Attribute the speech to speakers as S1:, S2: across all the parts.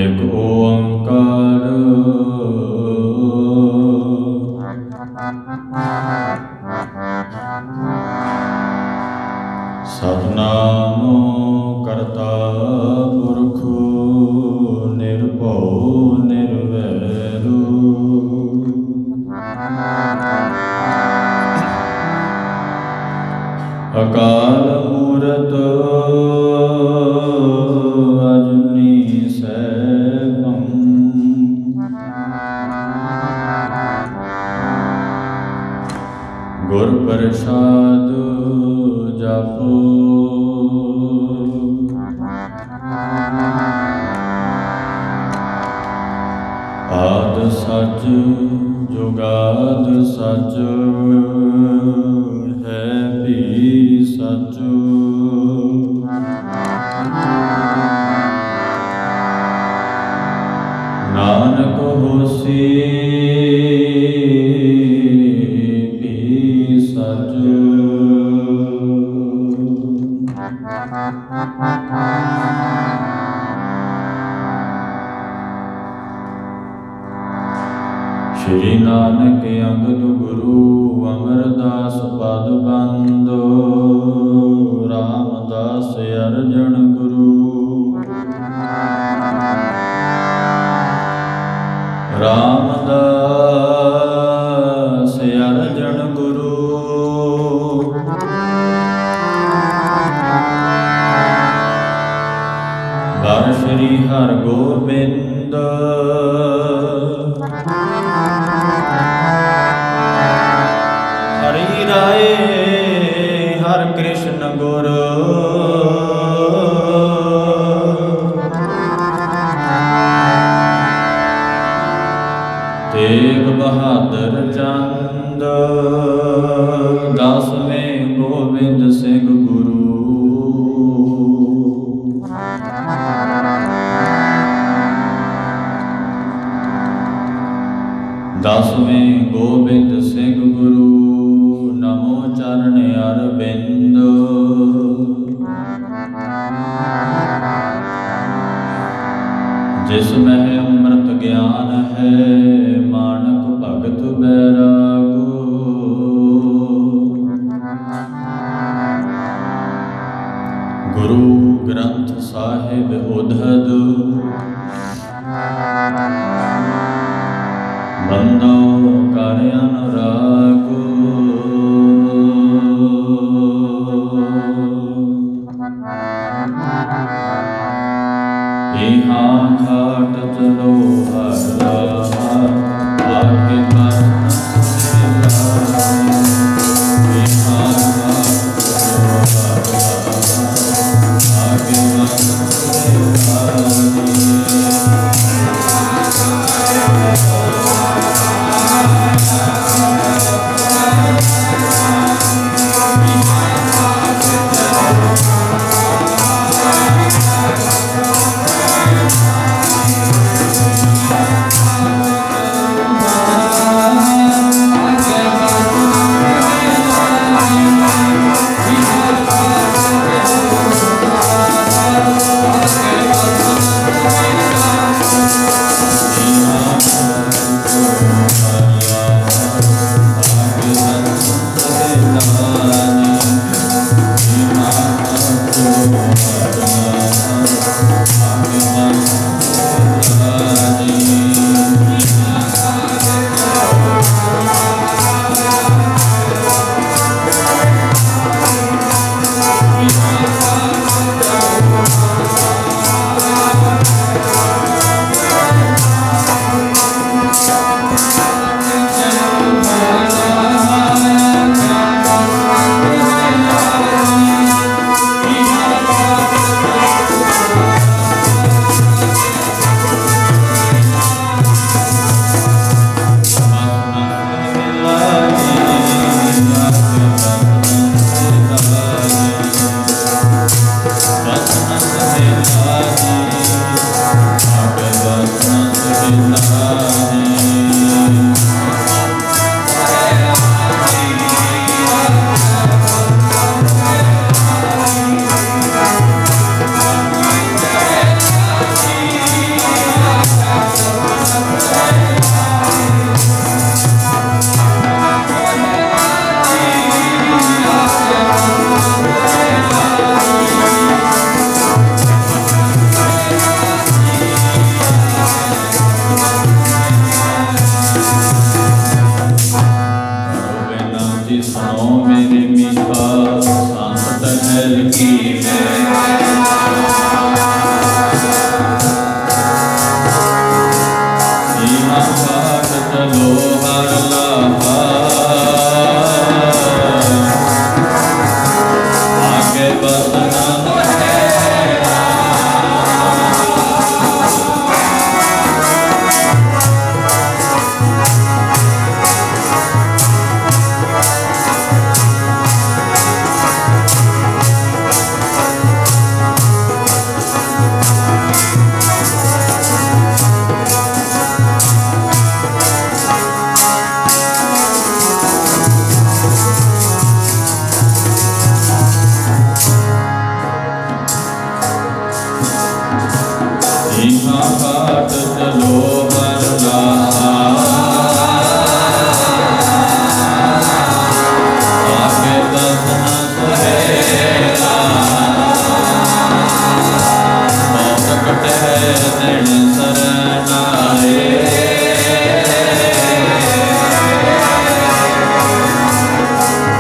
S1: एक ओंकार सतनाम करता पुरख निर्भउ निर्वैरू अकाल मूरत अजूनी सैभं गुर प्रसाद जपो आद सच जुगाद सच है भी सच नानक होसी भी सच श्री नानक अंगद गुरु अमरदास पद बंदो रामदास अर्जन गुरु रामदास अर्जन गुरु वर श्री हर गोबिंद हरि राय हर कृष्ण गुरु तेग बहादुर चंद दसवें गोविंद सिंह गुरु दसवें गोविंद सिंह गुरु नमो चरण अरविंद जिसमें अमृत ज्ञान है मानक भगत बैरागो गुरु ग्रंथ साहिब उद्धद बंदो कर अनुरागो यहाँ घाट चलो आगे बेनती सुनो मेरी मीठा संत टहल की सीमा घाट चलो हर लाहा आगे बसना घाट चलो हर लाहा आगे बसना सहेला मौत कटे दिन सरनाए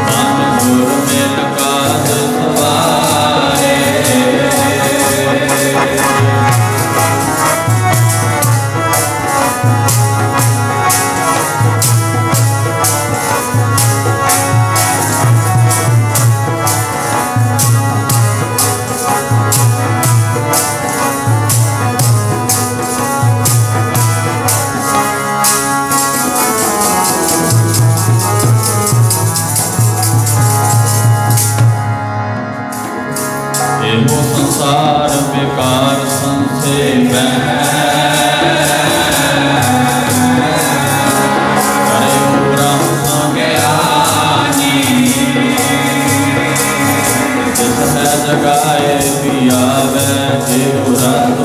S1: मन गुर मिल काज सवारे एहो संसार बेकार संसे करे ब्रह्म ज्ञानी जिस है जगाए पियावे देव रत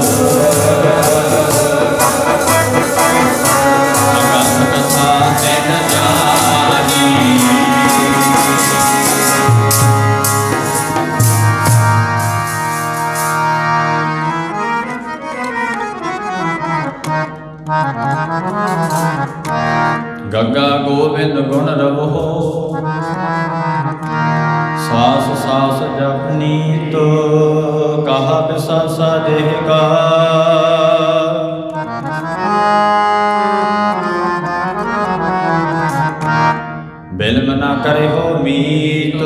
S1: अगत कथा न जानी गग्गा गोविंद गुण रवो सास सास जपनी तो कहा बिसासा देगा बिल्म ना करे हो मीत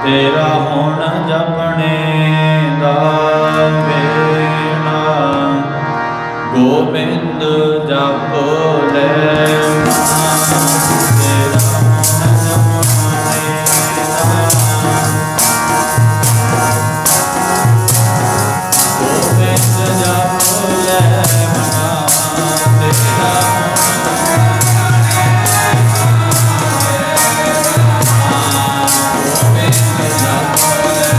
S1: तेरा होना जपने दा गोविंद जप ले तेरा गोविंद जप ले मना तेरा गोविंद जप ले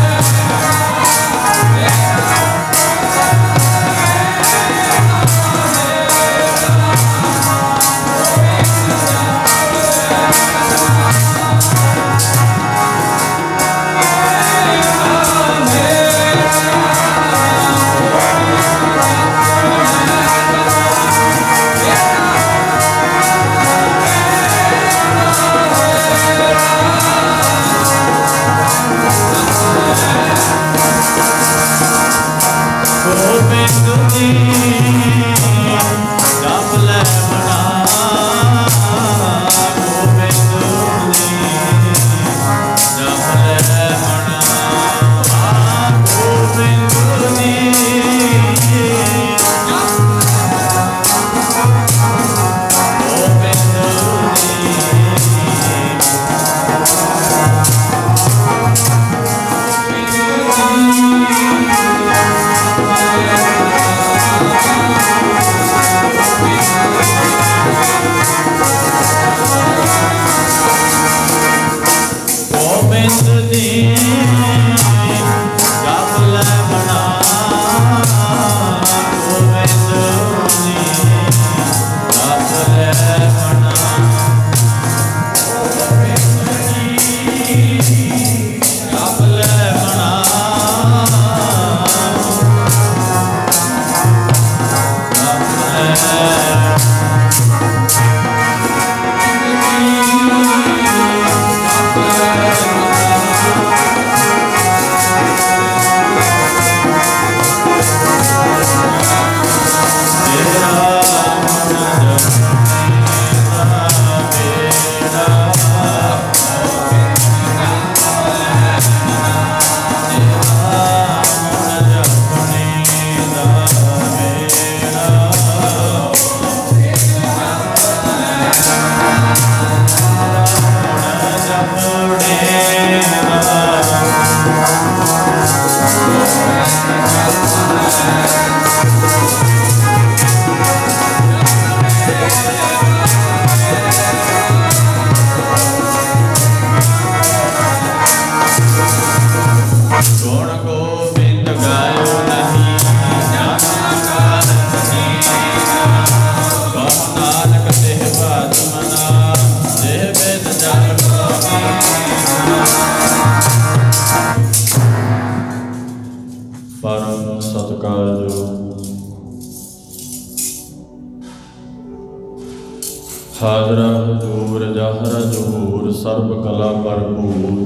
S1: ਹਾਜ਼ਰਾ ਹਜ਼ੂਰ ਜਹਰ ਜਹੂਰ ਸਰਬ ਕਲਾ ਭਰਪੂਰ।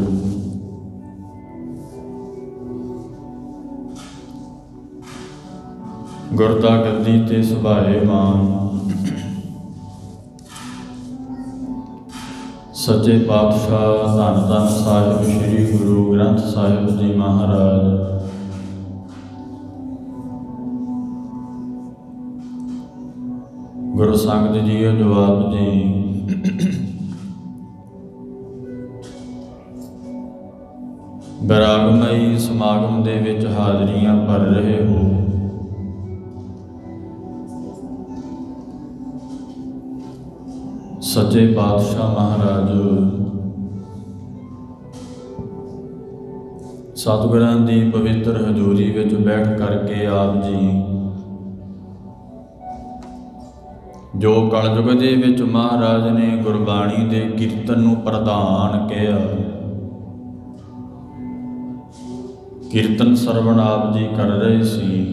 S1: ਗੁਰਤਾ ਗੱਦੀ ਤੇ ਸੁਭਾਏ ਮਾਨ, ਸੱਚੇ ਪਾਤਸ਼ਾਹ ਧੰਨ ਧੰਨ ਸਾਹਿਬ ਸ੍ਰੀ ਗੁਰੂ ਗ੍ਰੰਥ ਸਾਹਿਬ ਜੀ ਮਹਾਰਾਜ। ਗੁਰੂ ਸੰਗਤ ਜੀਓ ਜਵਾਬ ਜੀ, ਬੈਰਾਗਮਈ ਸਮਾਗਮ ਦੇ ਵਿੱਚ ਹਾਜ਼ਰੀਆਂ ਭਰ ਰਹੇ ਹੋ। ਸੱਚੇ ਪਾਤਸ਼ਾਹ ਮਹਾਰਾਜ ਸਤਿਗੁਰਾਂ ਦੀ ਪਵਿੱਤਰ ਹਜ਼ੂਰੀ ਵਿੱਚ ਬੈਠ ਕਰਕੇ ਆਪ ਜੀ ਜੋ ਕਲਯੁਗ ਦੇ ਵਿੱਚ ਮਹਾਰਾਜ ਨੇ ਗੁਰਬਾਣੀ ਦੇ ਕੀਰਤਨ ਨੂੰ ਪ੍ਰਧਾਨ ਕਿਹਾ, ਕੀਰਤਨ ਸਰਵਣ ਆਪ ਜੀ ਕਰ ਰਹੇ ਸੀ।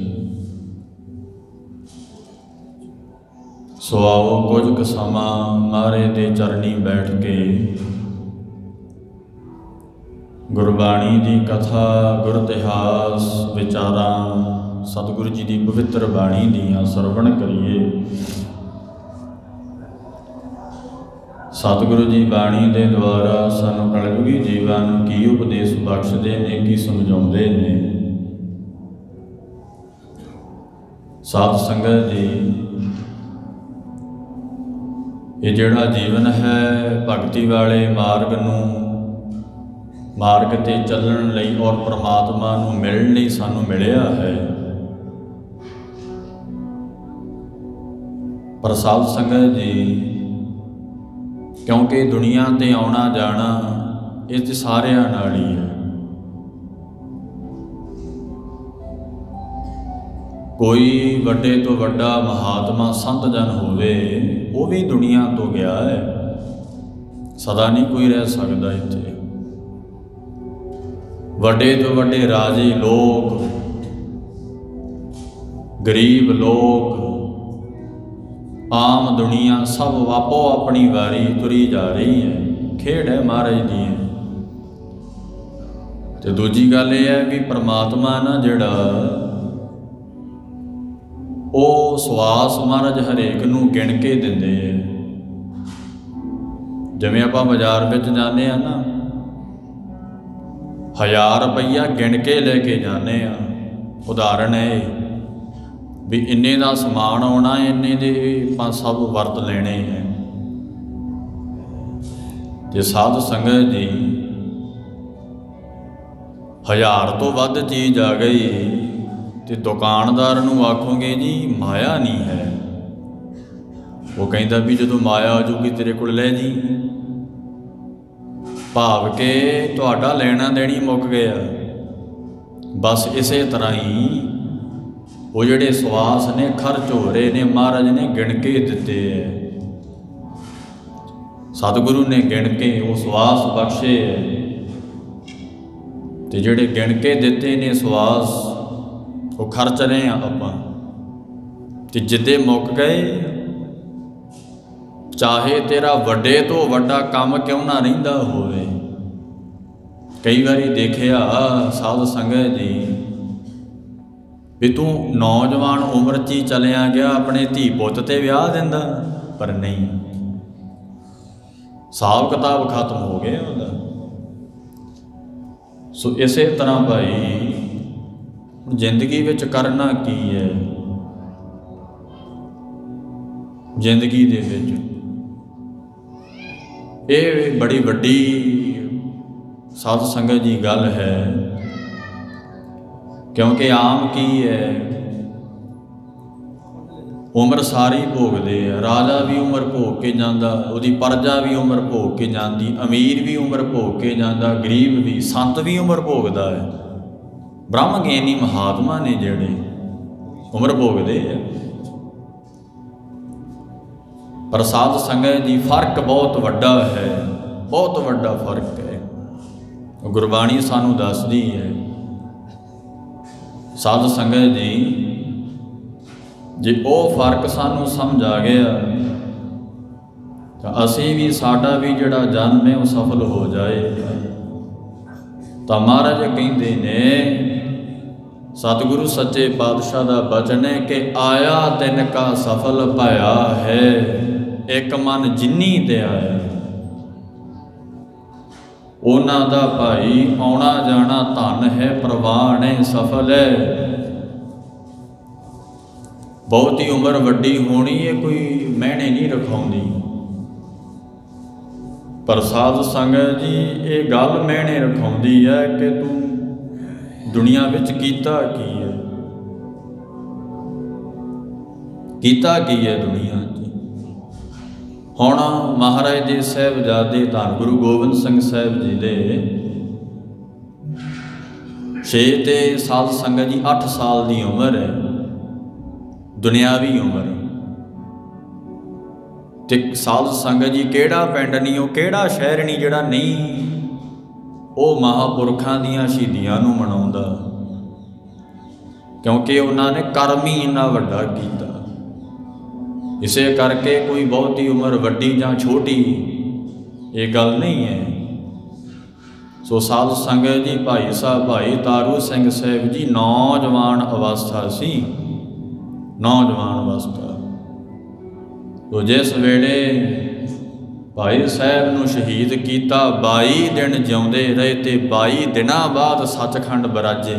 S1: ਸੋ ਆਓ ਕੁਝ ਕੁ ਸਮਾਂ ਮਹਾਰਾਜ ਦੇ ਚਰਨੀ ਬੈਠ ਕੇ ਗੁਰਬਾਣੀ ਦੀ ਕਥਾ, ਗੁਰ ਇਤਿਹਾਸ, ਵਿਚਾਰਾਂ, ਸਤਿਗੁਰੂ ਜੀ ਦੀ ਪਵਿੱਤਰ ਬਾਣੀ ਦੀਆਂ ਸਰਵਣ ਕਰੀਏ। ਸਤਿਗੁਰੂ ਜੀ ਬਾਣੀ ਦੇ ਦੁਆਰਾ ਸਾਨੂੰ ਕਲਯੁਗੀ ਜੀਵਾਂ ਨੂੰ ਕੀ ਉਪਦੇਸ਼ ਬਖਸ਼ਦੇ ਨੇ, ਕੀ ਸਮਝਾਉਂਦੇ ਨੇ। ਸਾਧ ਸੰਗਤ ਜੀ, ਇਹ ਜਿਹੜਾ ਜੀਵਨ ਹੈ ਭਗਤੀ ਵਾਲੇ ਮਾਰਗ ਤੇ ਚੱਲਣ ਲਈ ਔਰ ਪ੍ਰਮਾਤਮਾ ਨੂੰ ਮਿਲਣ ਲਈ ਸਾਨੂੰ ਮਿਲਿਆ ਹੈ। ਪਰ ਸਾਧ ਸੰਗਤ ਜੀ, ਕਿਉਂਕਿ ਦੁਨੀਆ ਤੇ ਆਉਣਾ ਜਾਣਾ ਇਹ ਤੇ ਸਾਰਿਆਂ ਨਾਲ ਹੀ ਹੈ। ਕੋਈ ਵੱਡੇ ਤੋਂ ਵੱਡਾ ਮਹਾਤਮਾ ਸੰਤ ਜਨ ਹੋਵੇ, ਉਹ ਵੀ ਦੁਨੀਆ ਤੋਂ ਗਿਆ ਹੈ, ਸਦਾ ਨਹੀਂ ਕੋਈ ਰਹਿ ਸਕਦਾ ਇੱਥੇ। ਵੱਡੇ ਤੋਂ ਵੱਡੇ ਰਾਜੇ ਲੋਕ, ਗਰੀਬ ਲੋਕ, ਆਮ ਦੁਨੀਆ ਸਭ ਆਪੋ ਆਪਣੀ ਵਾਰੀ ਤੁਰੀ ਜਾ ਰਹੀ ਹੈ। ਖੇਡ ਹੈ ਮਹਾਰਾਜ ਦੀ। ਤੇ ਦੂਜੀ ਗੱਲ ਇਹ ਹੈ ਵੀ ਪ੍ਰਮਾਤਮਾ ਨਾ ਜਿਹੜਾ, ਉਹ ਸਵਾਸ ਮਹਾਰਾਜ ਹਰੇਕ ਨੂੰ ਗਿਣ ਕੇ ਦਿੰਦੇ ਹੈ। ਜਿਵੇਂ ਆਪਾਂ ਬਾਜ਼ਾਰ ਵਿੱਚ ਜਾਂਦੇ ਆ ਨਾ, 1000 ਰੁਪਈਆ ਗਿਣ ਕੇ ਲੈ ਕੇ ਜਾਂਦੇ ਆ। ਉਦਾਹਰਣ ਹੈ ਵੀ ਇੰਨੇ ਦਾ ਸਮਾਨ ਆਉਣਾ, ਇੰਨੇ ਦੇ ਆਪਾਂ ਸਭ ਵਰਤ ਲੈਣੇ ਹੈ। ਜੇ ਸਾਧ ਸੰਗਤ ਜੀ 1000 ਤੋਂ ਵੱਧ ਚੀਜ਼ ਆ ਗਈ ਤੇ ਦੁਕਾਨਦਾਰ ਨੂੰ ਆਖੋਗੇ ਜੀ ਮਾਇਆ ਨਹੀਂ ਹੈ, ਉਹ ਕਹਿੰਦਾ ਵੀ ਜਦੋਂ ਮਾਇਆ ਆ ਜੂਗੀ ਤੇਰੇ ਕੋਲ ਲੈ ਜੀ। ਭਾਵ ਕਿ ਤੁਹਾਡਾ ਲੈਣਾ ਦੇਣੀ ਮੁੱਕ ਗਿਆ। ਬਸ ਇਸੇ ਤਰ੍ਹਾਂ ਹੀ ਉਹ ਜਿਹੜੇ ਸਵਾਸ ਨੇ ਖਰਚ ਹੋ ਰਹੇ ਨੇ, ਮਹਾਰਾਜ ਨੇ ਗਿਣ ਕੇ ਦਿੱਤੇ ਹੈ। ਸਤਿਗੁਰੂ ਨੇ ਗਿਣ ਕੇ ਉਹ ਸਵਾਸ ਬਖਸ਼ੇ ਹੈ, ਤੇ ਜਿਹੜੇ ਗਿਣ ਕੇ ਦਿੱਤੇ ਨੇ ਸਵਾਸ, ਉਹ ਖਰਚ ਰਹੇ ਆ ਆਪਾਂ। ਤੇ ਜਿੱਦੇ ਮੁੱਕ ਗਏ, ਚਾਹੇ ਤੇਰਾ ਵੱਡੇ ਤੋਂ ਵੱਡਾ ਕੰਮ ਕਿਉਂ ਨਾ ਰਹਿੰਦਾ ਹੋਵੇ। ਕਈ ਵਾਰੀ ਦੇਖਿਆ ਸਾਧ ਸੰਗਤ ਜੀ ਵੀ ਤੂੰ ਨੌਜਵਾਨ ਉਮਰ 'ਚ ਹੀ ਚਲਿਆ ਗਿਆ, ਆਪਣੇ ਧੀ ਪੁੱਤ ਤੇ ਵਿਆਹ ਦਿੰਦਾ, ਪਰ ਨਹੀਂ, ਹਿਸਾਬ ਕਿਤਾਬ ਖਤਮ ਹੋ ਗਿਆ ਉਹਦਾ। ਸੋ ਇਸੇ ਤਰ੍ਹਾਂ ਭਾਈ ਜ਼ਿੰਦਗੀ ਵਿੱਚ ਕਰਨਾ ਕੀ ਹੈ। ਜ਼ਿੰਦਗੀ ਦੇ ਵਿੱਚ ਇਹ ਬੜੀ ਵੱਡੀ ਸਾਧ ਸੰਗਤ ਜੀ ਗੱਲ ਹੈ, ਕਿਉਂਕਿ ਆਮ ਕੀ ਹੈ, ਉਮਰ ਸਾਰੀ ਭੋਗਦੇ ਆ। ਰਾਜਾ ਵੀ ਉਮਰ ਭੋਗ ਕੇ ਜਾਂਦਾ, ਉਹਦੀ ਪ੍ਰਜਾ ਵੀ ਉਮਰ ਭੋਗ ਕੇ ਜਾਂਦੀ, ਅਮੀਰ ਵੀ ਉਮਰ ਭੋਗ ਕੇ ਜਾਂਦਾ, ਗਰੀਬ ਵੀ, ਸੰਤ ਵੀ ਉਮਰ ਭੋਗਦਾ ਹੈ। ਬ੍ਰਹਮ ਗਿਆਨੀ ਮਹਾਤਮਾ ਨੇ ਜਿਹੜੇ ਉਮਰ ਭੋਗਦੇ ਆ। ਪਰ ਸਾਧ ਸੰਗਤ ਜੀ ਫਰਕ ਬਹੁਤ ਵੱਡਾ ਹੈ, ਬਹੁਤ ਵੱਡਾ ਫਰਕ ਹੈ। ਗੁਰਬਾਣੀ ਸਾਨੂੰ ਦੱਸਦੀ ਹੈ। ਸਾਧ ਸੰਗਤ ਜੀ, ਜੇ ਉਹ ਫਰਕ ਸਾਨੂੰ ਸਮਝ ਆ ਗਿਆ ਤਾਂ ਅਸੀਂ ਵੀ ਸਾਡਾ ਵੀ ਜਿਹੜਾ ਜਨਮ ਹੈ ਉਹ ਸਫਲ ਹੋ ਜਾਏ। ਤਾਂ ਮਹਾਰਾਜ ਕਹਿੰਦੇ ਨੇ, ਸਤਿਗੁਰੂ ਸੱਚੇ ਪਾਤਸ਼ਾਹ ਦਾ ਬਚਨ ਹੈ ਕਿ ਆਇਆ ਤਿਨ ਕਾ ਸਫਲ ਭਇਆ ਹੈ, ਇੱਕ ਮਨ ਜਿਨੀ ਤੇ ਆਇਆ। ਉਹਨਾਂ ਦਾ ਭਾਈ ਆਉਣਾ ਜਾਣਾ ਧਨ ਹੈ, ਪ੍ਰਵਾਨ ਹੈ, ਸਫਲ ਹੈ। ਬਹੁਤੀ ਉਮਰ ਵੱਡੀ ਹੋਣੀ ਹੈ ਕੋਈ ਮਹਿਣੇ ਨਹੀਂ ਰਖਾਉਂਦੀ, ਪਰ ਸਾਧ ਸੰਗਤ ਜੀ ਇਹ ਗੱਲ ਮਹਿਣੇ ਰਖਾਉਂਦੀ ਹੈ ਕਿ ਤੂੰ ਦੁਨੀਆ ਵਿੱਚ ਕੀਤਾ ਕੀ ਹੈ, ਕੀਤਾ ਕੀ ਹੈ ਦੁਨੀਆ 'ਚ। ਹੁਣ ਮਹਾਰਾਜ ਦੇ ਸਾਹਿਬਜ਼ਾਦੇ ਧੰਨ ਗੁਰੂ ਗੋਬਿੰਦ ਸਿੰਘ ਸਾਹਿਬ ਜੀ ਦੇ 6 ਤੇ ਸਾਧ ਸੰਗਤ ਜੀ 8 ਸਾਲ ਦੀ ਉਮਰ ਹੈ, ਦੁਨਿਆਵੀ ਉਮਰ। ਤੇ ਸਾਧ ਸੰਗਤ ਜੀ ਕਿਹੜਾ ਪਿੰਡ ਨਹੀਂ, ਉਹ ਕਿਹੜਾ ਸ਼ਹਿਰ ਨਹੀਂ ਜਿਹੜਾ ਨਹੀਂ ਉਹ ਮਹਾਂਪੁਰਖਾਂ ਦੀਆਂ ਸ਼ਹੀਦੀਆਂ ਨੂੰ ਮਨਾਉਂਦਾ, ਕਿਉਂਕਿ ਉਹਨਾਂ ਨੇ ਕਰਮ ਹੀ ਇੰਨਾ ਵੱਡਾ ਕੀਤਾ। ਇਸੇ ਕਰਕੇ ਕੋਈ ਬਹੁਤੀ ਉਮਰ ਵੱਡੀ ਜਾਂ ਛੋਟੀ ਇਹ ਗੱਲ ਨਹੀਂ ਹੈ। ਸੋ ਸਾਧ ਸੰਗਤ ਜੀ ਭਾਈ ਸਾਹਿਬ ਭਾਈ ਤਾਰੂ ਸਿੰਘ ਸਾਹਿਬ ਜੀ ਨੌਜਵਾਨ ਅਵਸਥਾ ਸੀ, ਨੌਜਵਾਨ ਅਵਸਥਾ। ਤੋ ਜਿਸ ਵੇਲੇ ਭਾਈ ਸਾਹਿਬ ਨੂੰ ਸ਼ਹੀਦ ਕੀਤਾ, 22 ਦਿਨ ਜਿਉਂਦੇ ਰਹੇ ਤੇ 22 ਦਿਨਾਂ ਬਾਅਦ ਸੱਚਖੰਡ ਬਰਾਜੇ।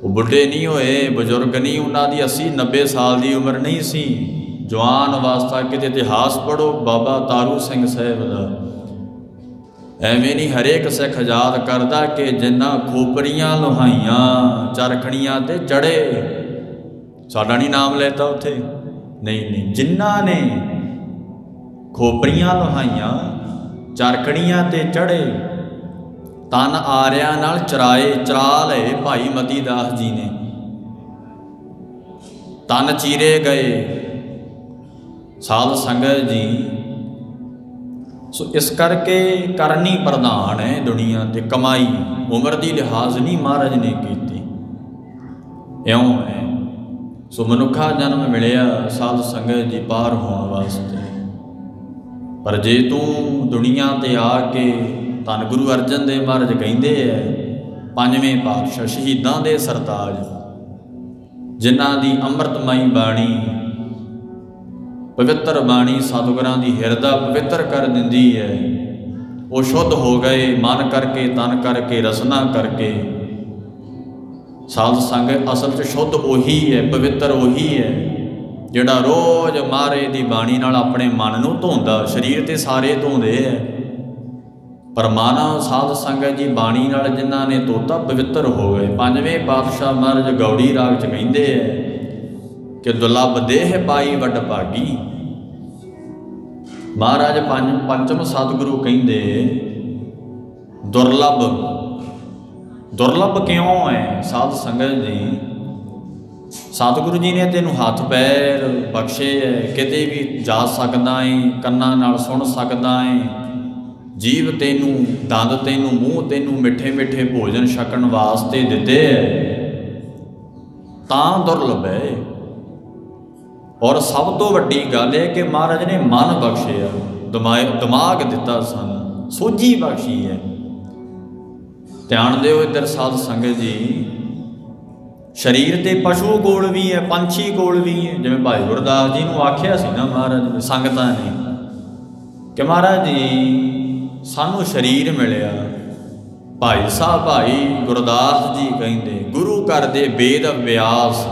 S1: ਉਹ ਬੁੱਢੇ ਨਹੀਂ ਹੋਏ, ਬਜ਼ੁਰਗ ਨਹੀਂ, ਉਹਨਾਂ ਦੀ 80-90 ਸਾਲ ਦੀ ਉਮਰ ਨਹੀਂ ਸੀ, ਜਵਾਨ ਅਵਸਥਾ। ਕਿਤੇ ਇਤਿਹਾਸ ਪੜ੍ਹੋ ਬਾਬਾ ਤਾਰੂ ਸਿੰਘ ਸਾਹਿਬ ਦਾ। ਐਵੇਂ ਨਹੀਂ ਹਰੇਕ ਸਿੱਖ ਯਾਦ ਕਰਦਾ ਕਿ ਜਿੰਨਾ ਖੋਪਰੀਆਂ ਲੋਹਾਈਆਂ ਚਰਖੜੀਆਂ ਤੇ ਚੜ੍ਹੇ, ਸਾਡਾ ਨਹੀਂ ਨਾਮ ਲੈਤਾ ਉੱਥੇ, ਨਹੀਂ ਨਹੀਂ, ਜਿਨ੍ਹਾਂ ਨੇ ਖੋਪਰੀਆਂ ਲੋਹਾਈਆਂ ਚਰਖੜੀਆਂ ਤੇ ਚੜ੍ਹੇ, ਤਨ ਆਰਿਆਂ ਨਾਲ ਚਰਾ ਲਏ ਭਾਈ ਮਤੀ ਦਾਸ ਜੀ ਨੇ, ਤਨ ਚੀਰੇ ਗਏ ਸਾਧ ਸੰਗਤ ਜੀ। ਸੋ ਇਸ ਕਰਕੇ ਕਰਨੀ ਪ੍ਰਧਾਨ ਹੈ ਦੁਨੀਆ ਤੇ, ਕਮਾਈ ਉਮਰ ਦੀ ਲਿਹਾਜ਼ ਨਹੀਂ ਮਹਾਰਾਜ ਨੇ ਕੀਤੀ, ਇਉਂ ਹੈ। ਸੋ ਮਨੁੱਖਾ ਜਨਮ ਮਿਲਿਆ ਸਾਧ ਸੰਗਤ ਜੀ ਪਾਰ ਹੋਣ ਵਾਸਤੇ, ਪਰ ਜੇ ਤੂੰ ਦੁਨੀਆ ਤੇ ਆ ਕੇ, ਧੰਨ ਗੁਰੂ ਅਰਜਨ ਦੇਵ ਮਹਾਰਾਜ ਕਹਿੰਦੇ ਹੈ, 5ਵੇਂ ਪਾਤਸ਼ਾਹ ਸ਼ਹੀਦਾਂ ਦੇ ਸਰਤਾਜ, ਜਿਨ੍ਹਾਂ ਦੀ ਅੰਮ੍ਰਿਤਮਈ ਬਾਣੀ, ਪਵਿੱਤਰ ਬਾਣੀ ਸਤਿਗੁਰਾਂ ਦੀ ਹਿਰਦਾ ਪਵਿੱਤਰ ਕਰ ਦਿੰਦੀ ਹੈ, ਉਹ ਸ਼ੁੱਧ ਹੋ ਗਏ ਮਨ ਕਰਕੇ, ਤਨ ਕਰਕੇ, ਰਸਨਾ ਕਰਕੇ। ਸਾਧ ਸੰਗਤ ਅਸਲ 'ਚ ਸ਼ੁੱਧ ਉਹੀ ਹੈ, ਪਵਿੱਤਰ ਉਹੀ ਹੈ ਜਿਹੜਾ ਰੋਜ਼ ਮਹਾਰਾਜ ਦੀ ਬਾਣੀ ਨਾਲ ਆਪਣੇ ਮਨ ਨੂੰ ਧੋਂਦਾ। ਸਰੀਰ ਤੇ ਸਾਰੇ ਧੋਂਦੇ ਹੈ, ਪਰ ਮਨ ਸਾਧ ਸੰਗਤ ਜੀ ਬਾਣੀ ਨਾਲ ਜਿਨ੍ਹਾਂ ਨੇ ਧੋਤਾ ਪਵਿੱਤਰ ਹੋ ਗਏ। 5ਵੇਂ ਪਾਤਸ਼ਾਹ ਮਹਾਰਾਜ ਗੌੜੀ ਰਾਗ 'ਚ ਕਹਿੰਦੇ ਹੈ ਕਿ ਦੁਰਲਭ ਦੇਹ ਪਾਈ ਵੱਡ ਭਾਗੀ। ਮਹਾਰਾਜ ਪੰਚਮ ਸਤਿਗੁਰੂ ਕਹਿੰਦੇ ਦੁਰਲਭ, ਦੁਰਲਭ ਕਿਉਂ ਹੈ ਸਾਧ ਸੰਗਤ ਜੀ? ਸਤਿਗੁਰੂ ਜੀ ਨੇ ਤੈਨੂੰ ਹੱਥ ਪੈਰ ਬਖਸ਼ੇ ਹੈ, ਕਿਤੇ ਵੀ ਜਾ ਸਕਦਾ ਹੈ, ਕੰਨਾਂ ਨਾਲ ਸੁਣ ਸਕਦਾ ਹੈ, ਜੀਵ ਤੈਨੂੰ, ਦੰਦ ਤੈਨੂੰ, ਮੂੰਹ ਤੈਨੂੰ ਮਿੱਠੇ ਮਿੱਠੇ ਭੋਜਨ ਛਕਣ ਵਾਸਤੇ ਦਿੱਤੇ ਹੈ, ਤਾਂ ਦੁਰਲਭ ਹੈ। ਔਰ ਸਭ ਤੋਂ ਵੱਡੀ ਗੱਲ ਹੈ ਕਿ ਮਹਾਰਾਜ ਨੇ ਮਨ ਬਖਸ਼ਿਆ, ਦਿਮਾਗ ਦਿੱਤਾ ਸਾਨੂੰ, ਸੋਝੀ ਬਖਸ਼ੀ ਹੈ। ਧਿਆਨ ਦਿਓ ਇੱਧਰ ਸਾਧ ਸੰਗਤ ਜੀ, ਸਰੀਰ ਤੇ ਪਸ਼ੂ ਕੋਲ ਵੀ ਹੈ, ਪੰਛੀ ਕੋਲ ਵੀ ਹੈ। ਜਿਵੇਂ ਭਾਈ ਗੁਰਦਾਸ ਜੀ ਨੂੰ ਆਖਿਆ ਸੀ ਨਾ ਮਹਾਰਾਜ ਨੇ, ਸੰਗਤਾਂ ਨੇ, ਕਿ ਮਹਾਰਾਜ ਜੀ ਸਾਨੂੰ ਸਰੀਰ ਮਿਲਿਆ। ਭਾਈ ਸਾਹਿਬ ਭਾਈ ਗੁਰਦਾਸ ਜੀ ਕਹਿੰਦੇ ਗੁਰੂ ਘਰ ਦੇ ਵੇਦ ਅਭਿਆਸ,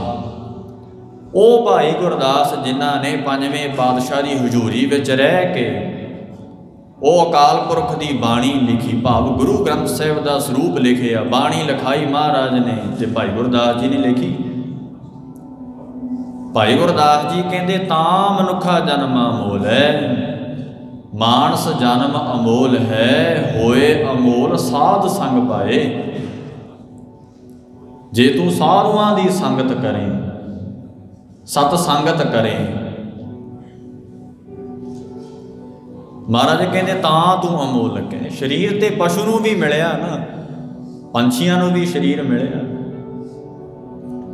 S1: ਉਹ ਭਾਈ ਗੁਰਦਾਸ ਜਿਨ੍ਹਾਂ ਨੇ 5ਵੇਂ ਪਾਤਸ਼ਾਹ ਦੀ ਹਜ਼ੂਰੀ ਵਿੱਚ ਰਹਿ ਕੇ ਉਹ ਅਕਾਲ ਪੁਰਖ ਦੀ ਬਾਣੀ ਲਿਖੀ, ਭਾਵ ਗੁਰੂ ਗ੍ਰੰਥ ਸਾਹਿਬ ਦਾ ਸਰੂਪ ਲਿਖਿਆ। ਬਾਣੀ ਲਿਖਾਈ ਮਹਾਰਾਜ ਨੇ ਤੇ ਭਾਈ ਗੁਰਦਾਸ ਜੀ ਨੇ ਲਿਖੀ। ਭਾਈ ਗੁਰਦਾਸ ਜੀ ਕਹਿੰਦੇ ਤਾਂ ਮਨੁੱਖਾ ਜਨਮ ਅਮੋਲ ਹੈ, ਮਾਨਸ ਜਨਮ ਅਮੋਲ ਹੈ, ਹੋਏ ਅਮੋਲ ਸਾਧ ਸੰਗ ਪਾਏ। ਜੇ ਤੂੰ ਸਾਧੂਆਂ ਦੀ ਸੰਗਤ ਕਰੇ, ਸਤ ਸੰਗਤ ਕਰੇ, ਮਹਾਰਾਜ ਕਹਿੰਦੇ ਤਾਂ ਤੂੰ ਅਮੋਲਕ ਹੈ। ਸਰੀਰ ਤੇ ਪਸ਼ੂ ਨੂੰ ਵੀ ਮਿਲਿਆ ਨਾ, ਪੰਛੀਆਂ ਨੂੰ ਵੀ ਸਰੀਰ ਮਿਲਿਆ,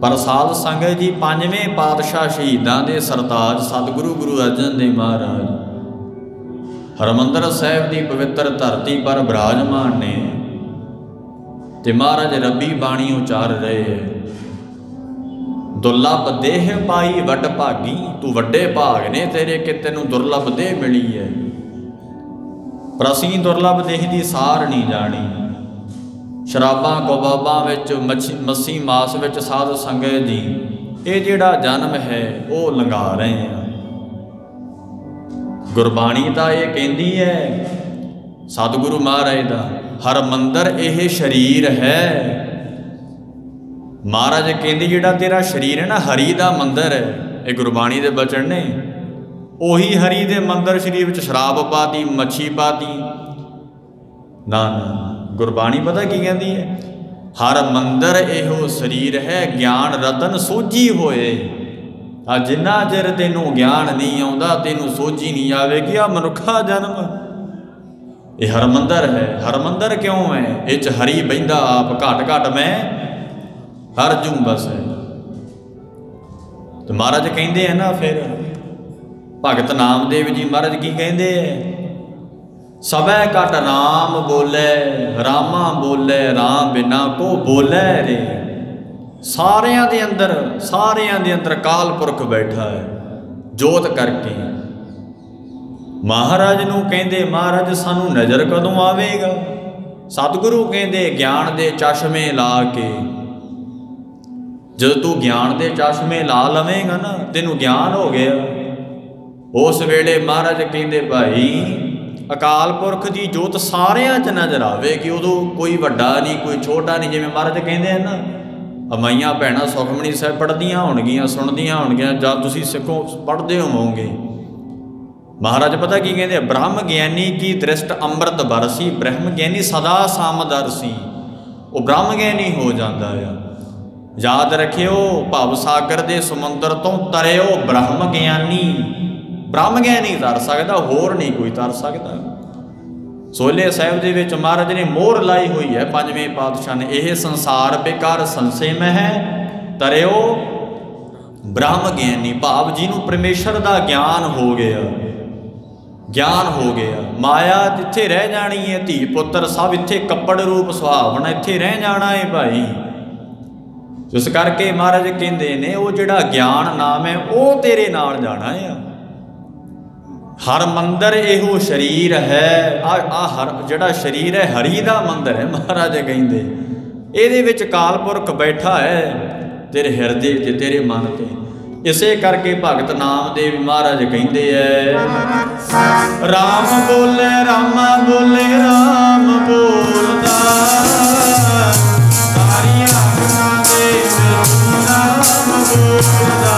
S1: ਪਰ ਸਾਧ ਸੰਗਤ ਜੀ 5ਵੇਂ ਪਾਤਸ਼ਾਹ ਸ਼ਹੀਦਾਂ ਦੇ ਸਰਤਾਜ ਸਤਿਗੁਰੂ ਗੁਰੂ ਅਰਜਨ ਦੇਵ ਮਹਾਰਾਜ हरमंदर साहिब की पवित्र धरती पर विराजमान ने ते महाराज रब्बी बाणी उचार रहे है। दुर्लभ देह पाई वड भागी, तू वड्डे भाग ने तेरे कि तेनू दुर्लभ देह मिली है। पर असीं दुर्लभ देह की सार नहीं जानी। शराबां कबाबां विच मस्सी मास विच साध संगत जी ये जिहड़ा जन्म है वो लंघा रहे हैं। गुरबाणी तो ये कहती है सतगुरु महाराज का हरमंदर यह शरीर है। महाराज कहते जिहड़ा तेरा शरीर है ना हरि का मंदिर है। ये गुरबाणी के बचन ने उही हरि के मंदिर शरीर में शराब पाती मच्छी पाती ना गुरबाणी पता की कहती है हर मंदिर यो शरीर है ज्ञान रतन सोझी होए। आ जिन्ना चिर तेनू ज्ञान नहीं आता तेनू सोझी नहीं आवेगी। आ मनुखा जन्म ये हरमंदर है। हरमंदर क्यों है? इच हरी बहिंदा आप घट घट मैं हर जूं बस है। तो महाराज कहते हैं ना फिर भगत नामदेव जी महाराज की कहते हैं सबै घट राम बोले रामा बोले राम बिना को बोले रे। सारियां दे अंदर काल पुरख बैठा है जोत करके। महाराज नूं कहंदे महाराज सानू नज़र कदों आवेगा? सतगुरु कहंदे ज्ञान दे चश्मे ला के। जब तू ज्ञान दे चश्मे ला लवेगा ना तेनू ज्ञान हो गया। उस वेले महाराज कहंदे भाई अकाल पुरख की जोत सारियां च नज़र आवेगी। उदों कोई वड्डा नहीं कोई छोटा नहीं। जिवें महाराज कहंदे हैं ना अमाइयां भैणां सुखमनी साहिब पढ़दियां होणगियां सुणदियां होणगियां जां तुसीं सिखों पढ़दे होवोगे। महाराज पता की कहते ब्रह्म ज्ञानी की दृष्ट अमृत बरसी। ब्रह्म ज्ञानी सदा सामदर्शी वो ब्रह्म ज्ञानी हो जाता है। याद रखियो भव सागर दे समुंदर तो तरियो ब्रह्म ज्ञानी। ब्रह्म ज्ञानी तर सकता होर नहीं कोई तर सकता। सोले साहिब दे विच महाराज ने मोहर लाई हुई है पंजवें पातशाह ने यह संसार बेकार संशय में है तरियो ब्रह्म ज्ञानी। भाव जिन्हों परमेश्वर का ज्ञान हो गया ज्ञान हो गया। माया इत्थे रह जानी है धी पुत्र सब इत्थे कपड़ रूप सुहावना इत्थे रह जाना है भाई। इस करके महाराज कहते ने वो जिहड़ा ज्ञान नाम है वो तेरे नाल जाना है। हर मंदिर यो शरीर है। हर जिहड़ा शरीर है हरि का मंदिर है। महाराज कहते ये विच काल पुरख बैठा है तेरे हृदय ते तेरे मन ते। इसे करके भगत नामदेव महाराज कहते हैं राम बोले रामा बोले राम बोलदा सारियां गुनां दे विच राम बोलदा।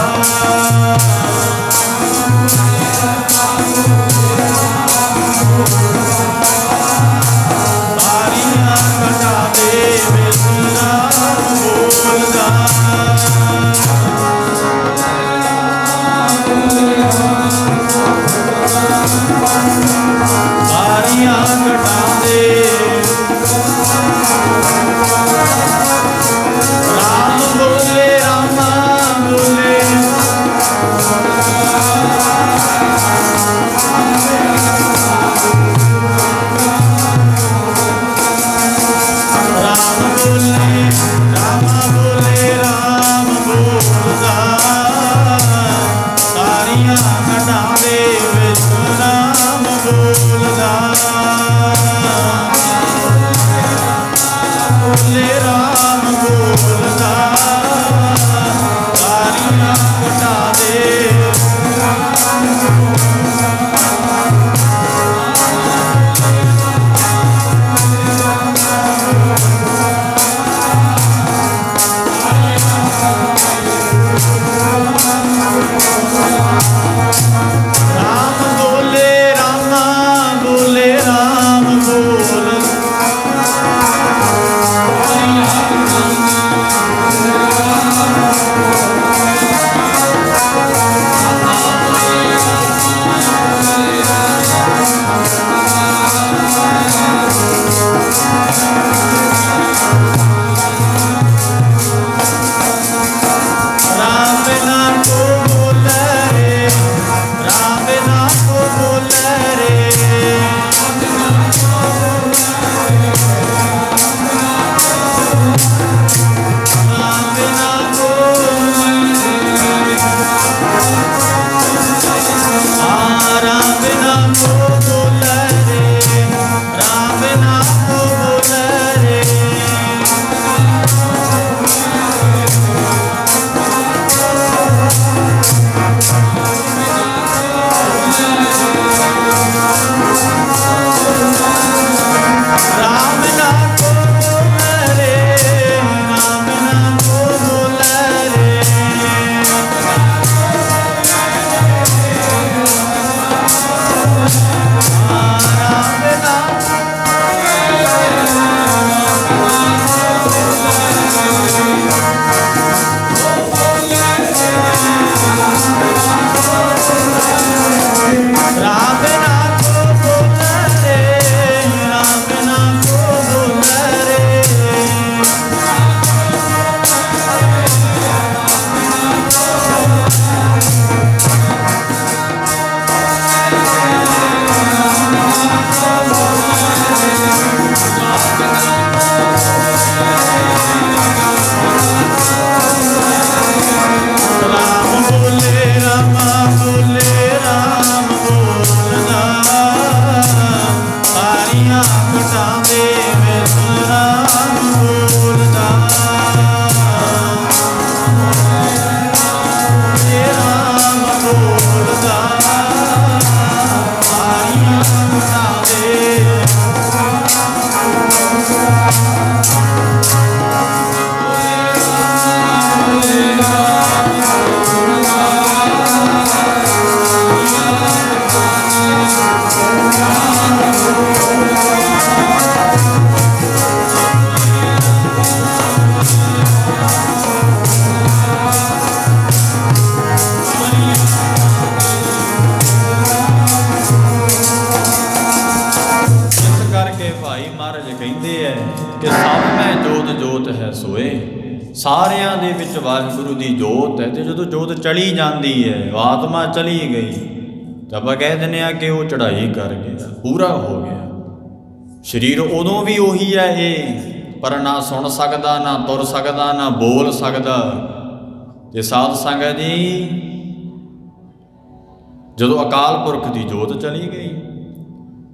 S1: ਸਾਰਿਆਂ ਦੇ ਵਿੱਚ ਵਾਹਿਗੁਰੂ ਦੀ ਜੋਤ ਹੈ। ਤੇ ਜਦੋਂ ਜੋਤ ਚਲੀ ਜਾਂਦੀ ਹੈ, ਆਤਮਾ ਚਲੀ ਗਈ, ਤਾਂ ਆਪਾਂ ਕਹਿ ਦਿੰਦੇ ਹਾਂ ਕਿ ਉਹ ਚੜ੍ਹਾਈ ਕਰ ਗਿਆ, ਪੂਰਾ ਹੋ ਗਿਆ। ਸਰੀਰ ਉਦੋਂ ਵੀ ਉਹੀ ਹੈ ਇਹ, ਪਰ ਨਾ ਸੁਣ ਸਕਦਾ, ਨਾ ਤੁਰ ਸਕਦਾ, ਨਾ ਬੋਲ ਸਕਦਾ। ਤੇ ਸਾਧ ਸੰਗਤ ਜੀ, ਜਦੋਂ ਅਕਾਲ ਪੁਰਖ ਦੀ ਜੋਤ ਚਲੀ ਗਈ,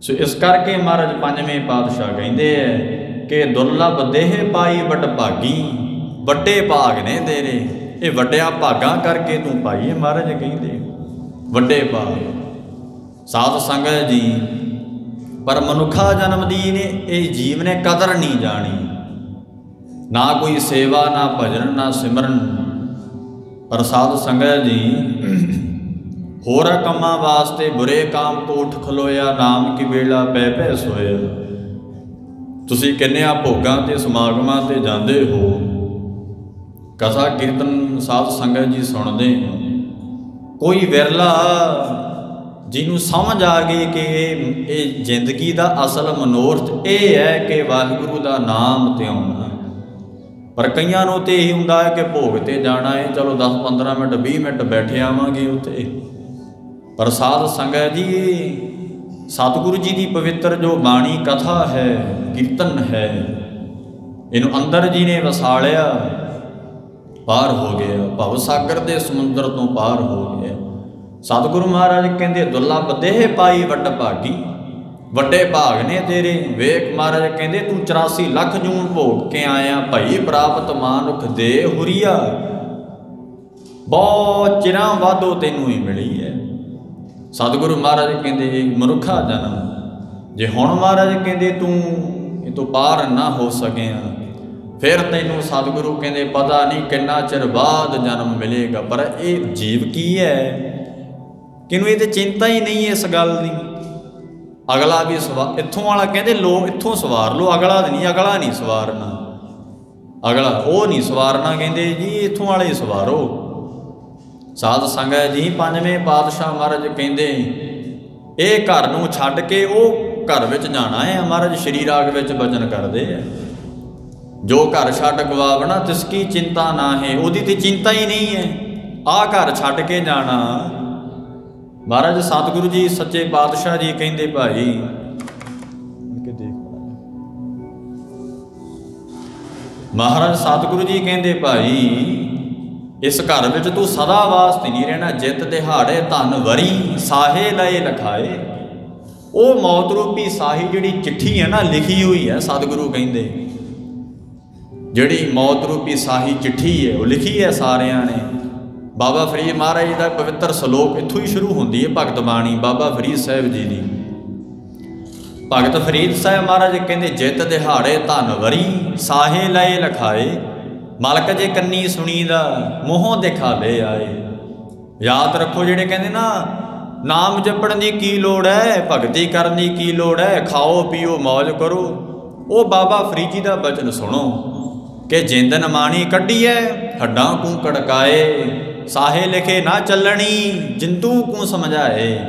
S1: ਸੋ ਇਸ ਕਰਕੇ ਮਹਾਰਾਜ ਪੰਜਵੇਂ ਪਾਤਸ਼ਾਹ ਕਹਿੰਦੇ ਹੈ ਕਿ ਦੁਰਲਭ ਦੇਹ ਪਾਈ ਵਡ ਭਾਗੀ, ਵੱਡੇ ਭਾਗ ਨੇ ਤੇਰੇ। ਇਹ ਵੱਡਿਆਂ ਭਾਗਾਂ ਕਰਕੇ ਤੂੰ ਪਾਈ ਹੈ, ਮਹਾਰਾਜ ਕਹਿੰਦੇ ਵੱਡੇ ਭਾਗ। ਸਾਧ ਸੰਗਤ ਜੀ, ਪਰ ਮਨੁੱਖਾ ਜਨਮ ਦੀ ਨੇ ਇਹ ਜੀਵ ਨੇ ਕਦਰ ਨਹੀਂ ਜਾਣੀ, ਨਾ ਕੋਈ ਸੇਵਾ, ਨਾ ਭਜਨ, ਨਾ ਸਿਮਰਨ। ਪਰ ਸਾਧ ਸੰਗਤ ਜੀ, ਹੋਰਾਂ ਕੰਮਾਂ ਵਾਸਤੇ ਬੁਰੇ ਕਾਮ ਕੋ ਉੱਠ ਖਲੋਇਆ, ਨਾਮ ਕੀ ਵੇਲਾ ਪੈ ਪੈ ਸੋਇਆ। ਤੁਸੀਂ ਕਿੰਨਿਆਂ ਭੋਗਾਂ ਤੇ ਸਮਾਗਮਾਂ ਤੇ ਜਾਂਦੇ ਹੋ, ਕਥਾ ਕੀਰਤਨ ਸਾਧ ਸੰਗਤ ਜੀ ਸੁਣਦੇ ਹੋ, ਕੋਈ ਵਿਰਲਾ ਜਿਹਨੂੰ ਸਮਝ ਆ ਗਈ ਕਿ ਇਹ ਜ਼ਿੰਦਗੀ ਦਾ ਅਸਲ ਮਨੋਰਥ ਇਹ ਹੈ ਕਿ ਵਾਹਿਗੁਰੂ ਦਾ ਨਾਮ ਧਿਆਉਣਾ। ਪਰ ਕਈਆਂ ਨੂੰ ਤਾਂ ਇਹੀ ਹੁੰਦਾ ਹੈ ਕਿ ਭੋਗ 'ਤੇ ਜਾਣਾ ਹੈ, ਚਲੋ 10-15 ਮਿੰਟ 20 ਮਿੰਟ ਬੈਠੇ ਆਵਾਂਗੇ ਉੱਥੇ। ਪਰ ਸਾਧ ਸੰਗਤ ਜੀ, ਸਤਿਗੁਰੂ ਜੀ ਦੀ ਪਵਿੱਤਰ ਜੋ ਬਾਣੀ ਕਥਾ ਹੈ, ਕੀਰਤਨ ਹੈ, ਇਹਨੂੰ ਅੰਦਰ ਜੀ ਨੇ ਵਸਾ ਲਿਆ, ਪਾਰ ਹੋ ਗਿਆ, ਭਵ ਸਾਗਰ ਦੇ ਸਮੁੰਦਰ ਤੋਂ ਪਾਰ ਹੋ ਗਿਆ। ਸਤਿਗੁਰੂ ਮਹਾਰਾਜ ਕਹਿੰਦੇ ਦੁਰਲਭ ਦੇਹ ਪਾਈ ਵੱਡ ਭਾਗੀ, ਵੱਡੇ ਭਾਗ ਨੇ ਤੇਰੇ। ਵੇਖ ਮਹਾਰਾਜ ਕਹਿੰਦੇ ਤੂੰ 84 ਲੱਖ ਜੂਨ ਭੋਗ ਕੇ ਆਇਆ, ਭਈ ਪ੍ਰਾਪਤ ਮਾਨੁਖ ਦੇ ਹੁਰੀਆ। ਬਹੁਤ ਚਿਰਾਂ ਬਾਅਦੋਂ ਤੈਨੂੰ ਹੀ ਮਿਲੀ ਹੈ। ਸਤਿਗੁਰੂ ਮਹਾਰਾਜ ਕਹਿੰਦੇ ਮਨੁੱਖਾ ਜਨਮ, ਜੇ ਹੁਣ ਮਹਾਰਾਜ ਕਹਿੰਦੇ ਤੂੰ ਇਹ ਤੋਂ ਪਾਰ ਨਾ ਹੋ ਸਕਿਆ, ਫਿਰ ਤੈਨੂੰ ਸਤਿਗੁਰੂ ਕਹਿੰਦੇ ਪਤਾ ਨਹੀਂ ਕਿੰਨਾ ਚਿਰ ਬਾਅਦ ਜਨਮ ਮਿਲੇਗਾ। ਪਰ ਇਹ ਜੀਵ ਕੀ ਹੈ, ਕਿਹਨੂੰ ਇਹ ਤਾਂ ਚਿੰਤਾ ਹੀ ਨਹੀਂ ਇਸ ਗੱਲ ਦੀ। ਅਗਲਾ ਵੀ ਇੱਥੋਂ ਵਾਲਾ ਕਹਿੰਦੇ ਲੋ ਇੱਥੋਂ ਸਵਾਰ ਲਓ, ਅਗਲਾ ਨਹੀਂ, ਅਗਲਾ ਨਹੀਂ ਸਵਾਰਨਾ, ਅਗਲਾ ਉਹ ਨਹੀਂ ਸਵਾਰਨਾ, ਕਹਿੰਦੇ ਜੀ ਇੱਥੋਂ ਵਾਲੇ ਹੀ ਸਵਾਰੋ। ਸਾਧ ਸੰਗਤ ਜੀ, ਪੰਜਵੇਂ ਪਾਤਸ਼ਾਹ ਮਹਾਰਾਜ ਕਹਿੰਦੇ ਇਹ ਘਰ ਨੂੰ ਛੱਡ ਕੇ ਉਹ ਘਰ ਵਿੱਚ ਜਾਣਾ ਹੈ। ਮਹਾਰਾਜ ਸ਼੍ਰੀ ਰਾਗ ਵਿੱਚ ਬਚਨ ਕਰਦੇ ਆ, ਜੋ ਘਰ ਛੱਡ ਗਵਾਵਣਾ ਤਿਸ ਕੀ ਚਿੰਤਾ ਨਾ ਹੈ। ਉਹਦੀ ਤੇ ਚਿੰਤਾ ਹੀ ਨਹੀਂ ਹੈ, ਆਹ ਘਰ ਛੱਡ ਕੇ ਜਾਣਾ। ਮਹਾਰਾਜ ਸਤਿਗੁਰੂ ਜੀ ਸੱਚੇ ਪਾਤਸ਼ਾਹ ਜੀ ਕਹਿੰਦੇ ਭਾਈ, ਮਹਾਰਾਜ ਸਤਿਗੁਰੂ ਜੀ ਕਹਿੰਦੇ ਭਾਈ ਇਸ ਘਰ ਵਿੱਚ ਤੂੰ ਸਦਾ ਵਾਸਤੇ ਨਹੀਂ ਰਹਿਣਾ। ਜਿੱਤ ਦਿਹਾੜੇ ਧਨ ਵਰੀ ਸਾਹੇ ਲਏ ਲਖਾਏ। ਉਹ ਮੌਤ ਰੂਪੀ ਸਾਹੀ ਜਿਹੜੀ ਚਿੱਠੀ ਹੈ ਨਾ, ਲਿਖੀ ਹੋਈ ਹੈ। ਸਤਿਗੁਰੂ ਕਹਿੰਦੇ ਜਿਹੜੀ ਮੌਤ ਰੂਪੀ ਸਾਹੀ ਚਿੱਠੀ ਹੈ ਉਹ ਲਿਖੀ ਹੈ ਸਾਰਿਆਂ ਨੇ। ਬਾਬਾ ਫਰੀਦ ਮਹਾਰਾਜ ਜੀ ਦਾ ਪਵਿੱਤਰ ਸ਼ਲੋਕ ਇੱਥੋਂ ਹੀ ਸ਼ੁਰੂ ਹੁੰਦੀ ਹੈ, ਭਗਤ ਬਾਣੀ ਬਾਬਾ ਫਰੀਦ ਸਾਹਿਬ ਜੀ ਦੀ। ਭਗਤ ਫਰੀਦ ਸਾਹਿਬ ਮਹਾਰਾਜ ਕਹਿੰਦੇ, ਜਿੱਤ ਦਿਹਾੜੇ ਧਨ ਵਰੀ ਸਾਹੇ ਲਏ ਲਖਾਏ, ਮਲਕ ਜੇ ਕੰਨੀ ਸੁਣੀ ਦਾ ਮੂੰਹੋਂ ਦਿਖਾਵੇ ਆਏ। ਯਾਦ ਰੱਖੋ, ਜਿਹੜੇ ਕਹਿੰਦੇ ਨਾ ਨਾਮ ਜਪਣ ਦੀ ਕੀ ਲੋੜ ਹੈ, ਭਗਤੀ ਕਰਨ ਦੀ ਕੀ ਲੋੜ ਹੈ, ਖਾਓ ਪੀਓ ਮੌਜ ਕਰੋ, ਉਹ ਬਾਬਾ ਫਰੀਦ ਜੀ ਦਾ ਬਚਨ ਸੁਣੋ ਕਿ ਜਿੰਦਨ ਮਾਣੀ ਕੱਢੀਐ ਹੱਡਾਂ ਕੂ ਕੜਕਾਏ, ਸਾਹੇ ਲਿਖੇ ਨਾ ਚੱਲਣੀ ਜਿੰਦੂ ਕੂ ਸਮਝਾਏ।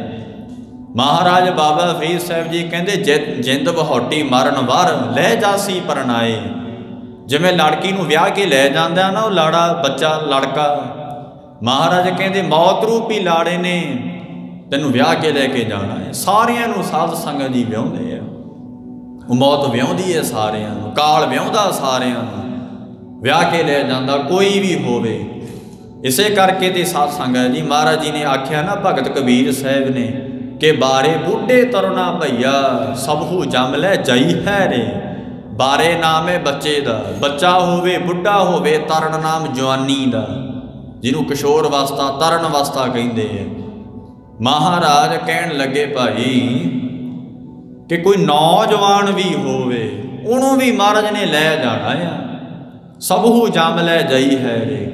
S1: ਮਹਾਰਾਜ ਬਾਬਾ ਫਰੀਦ ਸਾਹਿਬ ਜੀ ਕਹਿੰਦੇ, ਜਿੰਦ ਵਹੌਟੀ ਮਰਨ ਵਰ ਲੈ ਜਾਸੀ ਪਰਨਾਏ। ਜਿਵੇਂ ਲੜਕੀ ਨੂੰ ਵਿਆਹ ਕੇ ਲੈ ਜਾਂਦਾ ਨਾ ਉਹ ਲਾੜਾ ਬੱਚਾ ਲੜਕਾ, ਮਹਾਰਾਜ ਕਹਿੰਦੇ ਮੌਤ ਰੂਪੀ ਲਾੜੇ ਨੇ ਤੈਨੂੰ ਵਿਆਹ ਕੇ ਲੈ ਕੇ ਜਾਣਾ ਹੈ। ਸਾਰਿਆਂ ਨੂੰ ਸਾਧ ਸੰਗਤ ਜੀ ਵਿਆਹੁੰਦੇ ਆ, ਉਹ ਮੌਤ ਵਿਆਹੁੰਦੀ ਹੈ ਸਾਰਿਆਂ ਨੂੰ, ਕਾਲ ਵਿਆਹੁੰਦਾ ਸਾਰਿਆਂ ਨੂੰ, ਵਿਆਹ ਕੇ ਲੈ ਜਾਂਦਾ ਕੋਈ ਵੀ ਹੋਵੇ। ਇਸੇ ਕਰਕੇ ਤੇ ਸਾਧ ਸੰਗਤ ਜੀ ਮਹਾਰਾਜ ਜੀ ਨੇ ਆਖਿਆ ਨਾ, ਭਗਤ ਕਬੀਰ ਸਾਹਿਬ ਨੇ ਕਿ ਬਾਰੇ ਬੁੱਢੇ ਤਰੁਣਾ ਭਈਆ ਸਭੂ ਜੰਮ ਲੈ ਜਾਈ ਹੈ ਰੇ। ਬਾਰੇ ਨਾਮ ਹੈ ਬੱਚੇ ਦਾ, ਬੱਚਾ ਹੋਵੇ ਬੁੱਢਾ ਹੋਵੇ, ਤਰਨ ਨਾਮ ਜਵਾਨੀ ਦਾ, ਜਿਹਨੂੰ ਕਿਸ਼ੋਰ ਅਵਸਥਾ ਤਰਨ ਅਵਸਥਾ ਕਹਿੰਦੇ ਆ। ਮਹਾਰਾਜ ਕਹਿਣ ਲੱਗੇ ਭਾਈ ਕਿ ਕੋਈ ਨੌਜਵਾਨ ਵੀ ਹੋਵੇ ਉਹਨੂੰ ਵੀ ਮਹਾਰਾਜ ਨੇ ਲੈ ਜਾਣਾ ਆ, ਸਭੂ ਜੰਮ ਲੈ ਜਾਈ ਹੈ ਰੇ।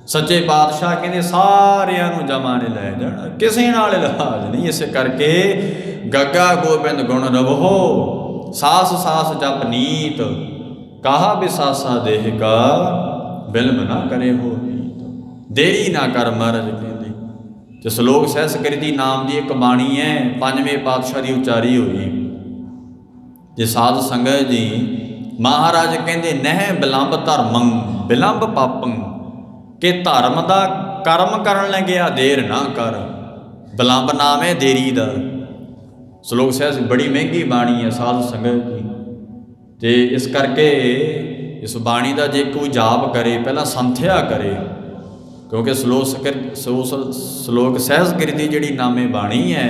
S1: ਸੱਚੇ ਪਾਤਸ਼ਾਹ ਕਹਿੰਦੇ ਸਾਰਿਆਂ ਨੂੰ ਜਮਾਂ ਨੇ ਲੈ ਜਾਣਾ, ਕਿਸੇ ਨਾਲ ਲਿਹਾਜ਼ ਨਹੀਂ। ਇਸੇ ਕਰਕੇ ਗੱਗਾ ਗੋਬਿੰਦ ਗੁਣ ਰਵੋ, ਸਾਸ ਸਾਸ ਜਪ ਨੀਤ, ਕਹਾ ਬਿਸਾਸਾ ਦੇਹ ਕਾ ਬਿਲਮ ਨਾ ਕਰੇ ਹੋ ਨੀਤ। ਦੇਰੀ ਨਾ ਕਰ ਮਹਾਰਾਜ ਕਹਿੰਦੇ। ਤੇ ਸ਼ਲੋਕ ਸਹਿਸਕ੍ਰਿਤੀ ਨਾਮ ਦੀ ਇੱਕ ਬਾਣੀ ਹੈ, ਪੰਜਵੇਂ ਪਾਤਸ਼ਾਹ ਦੀ ਉਚਾਰੀ ਹੋਈ। ਜੇ ਸਾਧ ਸੰਗਤ ਜੀ ਮਹਾਰਾਜ ਕਹਿੰਦੇ, ਨਹਿ ਬਿਲੰਬ ਧਰਮੰ ਬਿਲੰਬ ਪਾਪੰ, ਕਿ ਧਰਮ ਦਾ ਕਰਮ ਕਰਨ ਲੱਗਿਆ ਦੇਰ ਨਾ ਕਰ। ਬਿਲੰਬ ਨਾਮ ਹੈ ਦੇਰੀ ਦਾ। ਸ਼ਲੋਕ ਸਹਿਸ ਬੜੀ ਮਹਿੰਗੀ ਬਾਣੀ ਹੈ ਸਾਧ ਸੰਗਤ ਜੀ। ਤੇ ਇਸ ਕਰਕੇ ਇਸ ਬਾਣੀ ਦਾ ਜੇ ਕੋਈ ਜਾਪ ਕਰੇ ਪਹਿਲਾਂ ਸੰਥਿਆ ਕਰੇ, ਕਿਉਂਕਿ ਸ਼ਲੋਕ ਸਹਿਸਕ੍ਰਿਤੀ ਜਿਹੜੀ ਨਾਮੇ ਬਾਣੀ ਹੈ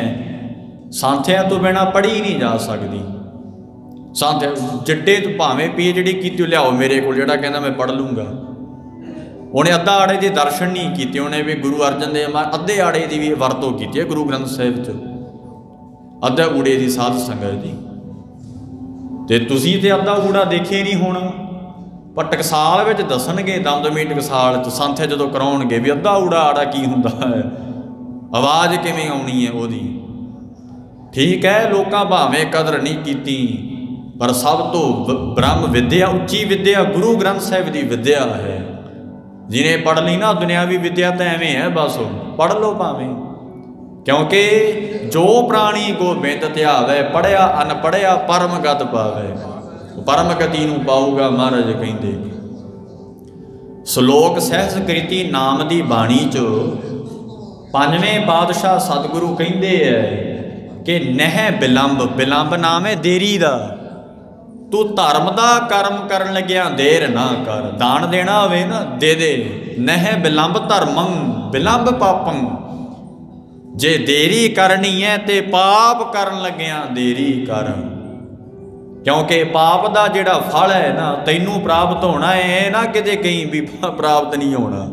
S1: ਸੰਥਿਆ ਤੋਂ ਬਿਨਾਂ ਪੜ੍ਹੀ ਨਹੀਂ ਜਾ ਸਕਦੀ। ਸੰਥਿਆ ਜਿੱਡੇ ਤੋਂ ਭਾਵੇਂ ਪੀ ਜਿਹੜੀ ਕੀਤੀ ਲਿਆਓ ਮੇਰੇ ਕੋਲ, ਜਿਹੜਾ ਕਹਿੰਦਾ ਮੈਂ ਪੜ੍ਹ ਲੂੰਗਾ, ਉਹਨੇ ਅੱਧਾ ਆੜੇ ਦੇ ਦਰਸ਼ਨ ਨਹੀਂ ਕੀਤੇ। ਉਹਨੇ ਵੀ ਗੁਰੂ ਅਰਜਨ ਦੇਵ ਅੱਧੇ ਆੜੇ ਦੀ ਵੀ ਵਰਤੋਂ ਕੀਤੀ ਹੈ ਗੁਰੂ ਗ੍ਰੰਥ ਸਾਹਿਬ 'ਚ, ਅੱਧਾ ਊੜੇ ਦੀ ਸਾਧ ਸੰਗਤ ਜੀ। ਤੇ ਤੁਸੀਂ ਤੇ ਅੱਧਾ ਊੜਾ ਦੇਖੇ ਨਹੀਂ ਹੋਣਾ, ਪਰ ਟਕਸਾਲ ਵਿੱਚ ਦੱਸਣਗੇ, ਦਮਦਮੀ ਟਕਸਾਲ 'ਚ ਸੰਥਿਆ ਜਦੋਂ ਕਰਾਉਣਗੇ ਵੀ ਅੱਧਾ ਊੜਾ ਆੜਾ ਕੀ ਹੁੰਦਾ ਹੈ, ਆਵਾਜ਼ ਕਿਵੇਂ ਆਉਣੀ ਹੈ ਉਹਦੀ। ਠੀਕ ਹੈ, ਲੋਕਾਂ ਭਾਵੇਂ ਕਦਰ ਨਹੀਂ ਕੀਤੀ, ਪਰ ਸਭ ਤੋਂ ਬ੍ਰਹਮ ਵਿਦਿਆ, ਉੱਚੀ ਵਿਦਿਆ ਗੁਰੂ ਗ੍ਰੰਥ ਸਾਹਿਬ ਦੀ ਵਿਦਿਆ ਹੈ। ਜਿਹਨੇ ਪੜ੍ਹ ਲਈ ਨਾ ਦੁਨਿਆਵੀ ਵਿਦਿਆ ਤਾਂ ਐਵੇਂ ਹੈ, ਬਸ ਪੜ੍ਹ ਲਓ ਭਾਵੇਂ, ਕਿਉਂਕਿ ਜੋ ਪ੍ਰਾਣੀ ਗੋਬਿੰਦ ਧਿਆਵੇ, ਪੜ੍ਹਿਆ ਅਨਪੜ੍ਹਿਆ ਪਰਮ ਗਤ ਪਾਵੇ, ਪਰਮ ਗਤੀ ਨੂੰ ਪਾਊਗਾ। ਮਹਾਰਾਜ ਕਹਿੰਦੇ ਸ਼ਲੋਕ ਸਹਿਸਕ੍ਰਿਤੀ ਨਾਮ ਦੀ ਬਾਣੀ 'ਚ ਪੰਜਵੇਂ ਪਾਤਸ਼ਾਹ ਸਤਿਗੁਰੂ ਕਹਿੰਦੇ ਹੈ ਕਿ ਨਹਿ ਬਿਲੰਬ, ਬਿਲੰਬ ਨਾਮ ਹੈ ਦੇਰੀ ਦਾ, ਤੂੰ ਧਰਮ ਦਾ ਕਰਮ ਕਰਨ ਲੱਗਿਆ ਦੇਰ ਨਾ ਕਰ। ਦਾਨ ਦੇਣਾ ਹੋਵੇ ਨਾ ਦੇ ਦੇ। ਨਹਿ ਬਿਲੰਬ ਧਰਮੰ ਬਿਲੰਬ ਪਾਪੰ, ਜੇ ਦੇਰੀ ਕਰਨੀ ਹੈ ਤੇ ਪਾਪ ਕਰਨ ਲੱਗਿਆ ਦੇਰੀ ਕਰ, ਕਿਉਂਕਿ ਪਾਪ ਦਾ ਜਿਹੜਾ ਫਲ ਹੈ ਨਾ ਤੈਨੂੰ ਪ੍ਰਾਪਤ ਹੋਣਾ ਹੈ, ਨਾ ਕਿਤੇ ਕहीं ਵੀ ਪ੍ਰਾਪਤ ਨਹੀਂ ਹੋਣਾ।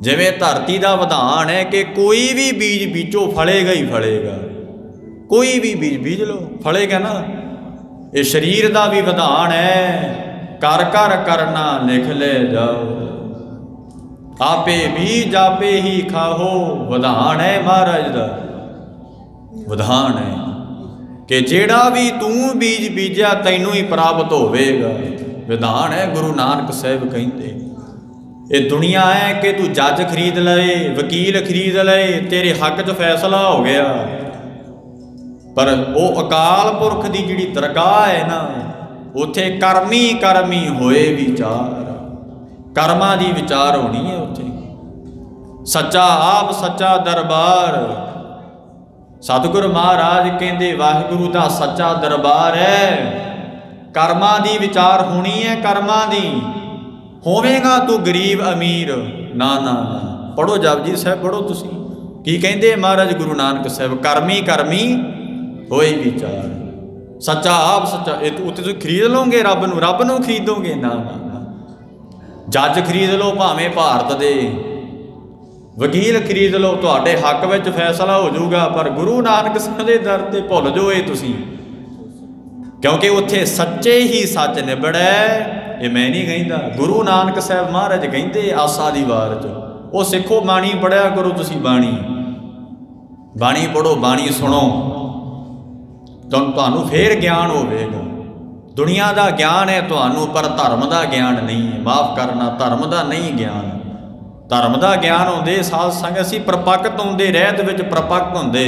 S1: ਜਿਵੇਂ ਧਰਤੀ ਦਾ ਵਿਧਾਨ ਹੈ ਕਿ ਕੋਈ ਵੀ ਬੀਜ ਬੀਜੋ ਫਲੇਗਾ ਹੀ ਫਲੇਗਾ, ਕੋਈ ਵੀ ਬੀਜ ਬੀਜ ਲਓ ਫਲੇਗਾ ਨਾ। ਇਹ ਸਰੀਰ ਦਾ ਵੀ ਵਿਧਾਨ ਹੈ, ਕਰ ਕਰ ਕਰਨਾ ਲਿਖ ਲੈ ਜਾਓ, ਆਪੇ ਬੀਜ ਆਪੇ ਹੀ ਖਾਓ। ਵਿਧਾਨ ਹੈ ਮਹਾਰਾਜ ਦਾ, ਵਿਧਾਨ ਹੈ ਕਿ ਜਿਹੜਾ ਵੀ ਤੂੰ ਬੀਜ ਬੀਜਿਆ ਤੈਨੂੰ ਹੀ ਪ੍ਰਾਪਤ ਹੋਵੇਗਾ। ਵਿਧਾਨ ਹੈ ਗੁਰੂ ਨਾਨਕ ਸਾਹਿਬ ਕਹਿੰਦੇ। ਇਹ ਦੁਨੀਆ ਹੈ ਕਿ ਤੂੰ ਜੱਜ ਖਰੀਦ ਲਏ, ਵਕੀਲ ਖਰੀਦ ਲਏ, ਤੇਰੇ ਹੱਕ 'ਚ ਫੈਸਲਾ ਹੋ ਗਿਆ, ਪਰ ਉਹ ਅਕਾਲ ਪੁਰਖ ਦੀ ਜਿਹੜੀ ਦਰਗਾਹ ਹੈ ਨਾ, ਉੱਥੇ ਕਰਮੀ ਕਰਮੀ ਹੋਏ ਵਿਚਾਰ, ਕਰਮਾਂ ਦੀ ਵਿਚਾਰ ਹੋਣੀ ਹੈ ਉੱਥੇ। ਸੱਚਾ ਆਪ ਸੱਚਾ ਦਰਬਾਰ, ਸਤਿਗੁਰ ਮਹਾਰਾਜ ਕਹਿੰਦੇ ਵਾਹਿਗੁਰੂ ਦਾ ਸੱਚਾ ਦਰਬਾਰ ਹੈ। ਕਰਮਾਂ ਦੀ ਵਿਚਾਰ ਹੋਣੀ ਹੈ, ਕਰਮਾਂ ਦੀ। ਹੋਵੇਗਾ ਤੂੰ ਗਰੀਬ ਅਮੀਰ, ਨਾ ਨਾ ਨਾ। ਪੜ੍ਹੋ ਜਪਜੀ ਸਾਹਿਬ, ਪੜ੍ਹੋ ਤੁਸੀਂ। ਕੀ ਕਹਿੰਦੇ ਮਹਾਰਾਜ ਗੁਰੂ ਨਾਨਕ ਸਾਹਿਬ, ਕਰਮੀ ਕਰਮੀ होई विचार। सच्चा आप सच्चा उत्ते तुसीं खरीद लोगे रब नूं खरीदोगे ना ना ना। जज खरीद लो भावें भारत दे, वकील खरीद लो, तुहाडे हक विच फैसला हो जाऊगा, पर गुरु नानक साहिब दे दर ते भुल जाओ ये तुसीं, क्योंकि उत्थे सच्चे ही सच निबड़ै। ये मैं नहीं कहता, गुरु नानक साहब महाराज कहते आसा दी वार च, वो सिखो बाणी पढ़िया करो तुसीं, बाणी पढ़ो, बाणी सुनो, तुहानूं फिर ज्ञान होवेगा। दुनिया का ज्ञान है तुहानूं, पर धर्म का ज्ञान नहीं है। माफ़ करना, धर्म का नहीं ज्ञान। धर्म का ज्ञान होंदे साध संग असीं प्रपक्क होंदे, रहत विच प्रपक्क होंदे।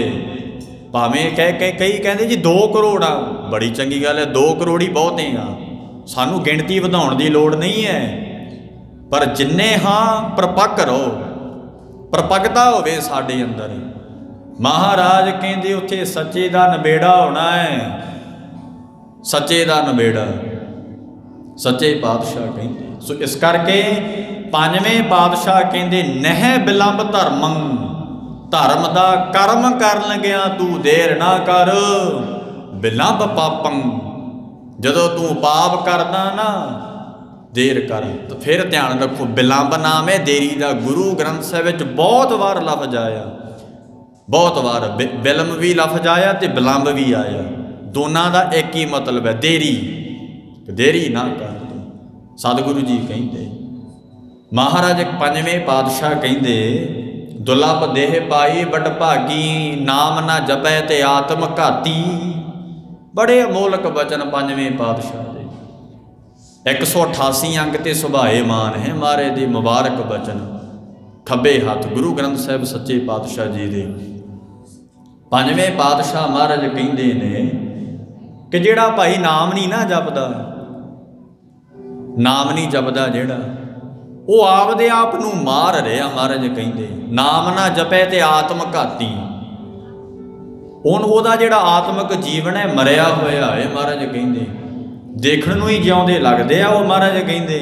S1: भावें कई कहते जी 2 करोड़ आ, बड़ी चंगी गल है, 2 करोड़ ही बहुत आ, सानूं गिणती वधाउण दी लोड़ नहीं है, पर जिन्ने हाँ प्रपक्क रहो, प्रपक्कता होवे साडे अंदर। महाराज कहते उत्थे सच्चे दा नबेड़ा होना है, सच्चे दा नबेड़ा, सच्चे पातशाह कहते। सो इस करके पंजवें पातशाह कहते नह बिलंब धर्मं, धर्म दा कर्म कर लग्या तू देर ना कर, बिलंब पापं, जदों तू पाप करदा ना देर कर। तो फिर ध्यान रखो, बिलंब नाम है देरी का। गुरु ग्रंथ साहिब विच बहुत वार लफ्ज आया, बहुत वार बिलम भी लफ्ज आया तो बिलंब भी आया, दोनों का एक ही मतलब है देरी, देरी ना कर। सतगुरु जी कहते महाराज पंजवें पातशाह कहते दुलभ देह पाई बट भागी, नाम ना जपै ते आत्म घाती। बड़े अमोलक बचन पंजवें पातशाह दे, 188 अंक ते सुभाए मान है महाराज दे मुबारक बचन। खब्बे हाथ गुरु ग्रंथ साहिब सच्चे पातशाह जी दे। पंजवें पातशाह महाराज कहते ने कि जेड़ा भाई नाम नहीं ना जपदा, नाम नहीं जपदा जेड़ा, वो आपदे आप नूं मार रहा। महाराज कहते नाम ना जपै ते आत्म घाती, हुण ओहदा जिहड़ा आत्मक जीवन है मरिया होया है। महाराज कहते देखण नूं ही जिउंदे लगदे आ, वो महाराज कहते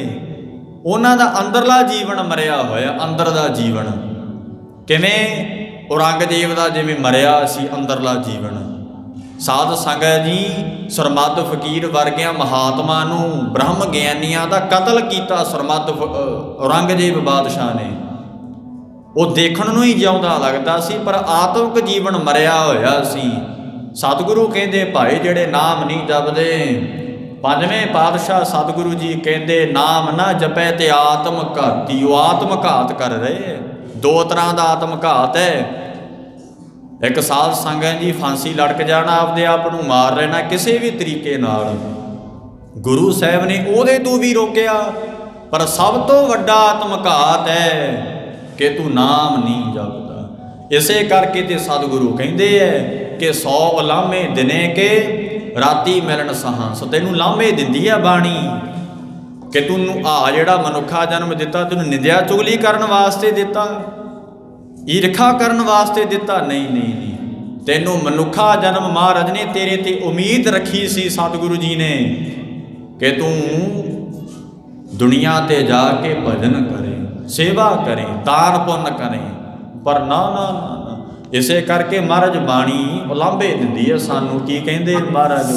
S1: उन्हां दा अंदरला जीवन मरिया होया। अंदर दा जीवन किवें औरंगजेब दा जिवें मरिया सी अंदरला जीवन। साध संगत जी सुरमद फकीर वर्गिया महात्मा नूं ब्रह्म ਗਿਆਨੀਆਂ ਦਾ कतल किया सुरमद औरंगजेब बादशाह ने। वो देखण नूं ही जिउंदा लगदा सी, पर आत्मक जीवन मरिया होया सी। सतगुरु कहते भाई जेड़े नाम नहीं जपदे, पंजवें पातशाह सतगुरु जी कहते नाम ना जपै ते आत्म घाती। वो आत्म घात कर रहे। 2 तरह का आत्म घात है। एक साध संगत जी फांसी लटक जाना, आपदे आप नूं मार लेना किसी भी तरीके नाल। गुरु साहब ने उहदे तों भी रोकिया, पर सब तो वड्डा आत्मघात है कि तू नाम नहीं जपदा। इसे करके ते सतगुरु कहते हैं कि 100 लामे दिने के राती मिलन सहांस। तैनूं लामे दिंदी है बाणी कि तू आ जिहड़ा मनुखा जन्म दिता तैनूं निंदिया चुगली करन वास्ते दिता, ईरखा करन वास्ते दिता? नहीं नहीं नहीं, तैनूं मनुखा जन्म महाराज ने तेरे ते उम्मीद रखी सी सतगुरु जी ने कि तू दुनिया ते जाके भजन करें, सेवा करें, दान पुण्य करें, पर ना ना ना ना। इसे करके महाराज बाणी उलांभे दिंदी है सानू। की कहंदे महाराज?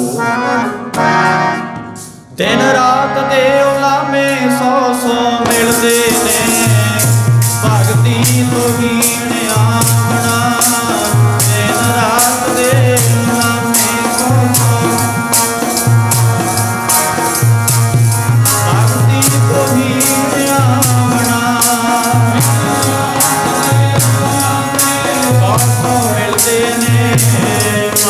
S1: दिन रात दे उलामे 100 मिलदे ने, भगती तो हीण आमना। दिन रात दे उलामे 100 भगती तो हीण आमना। 100 मिलदे ने, भगती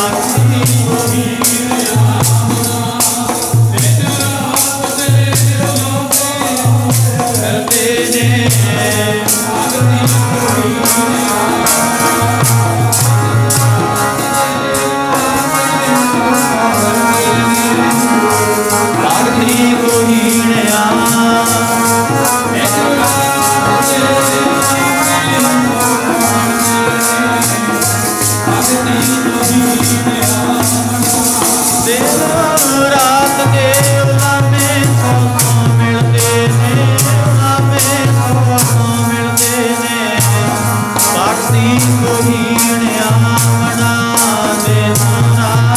S1: तो हीण आमना। दिन रात दे उलामे मिलदे ने, को हीण आमना। दिन रात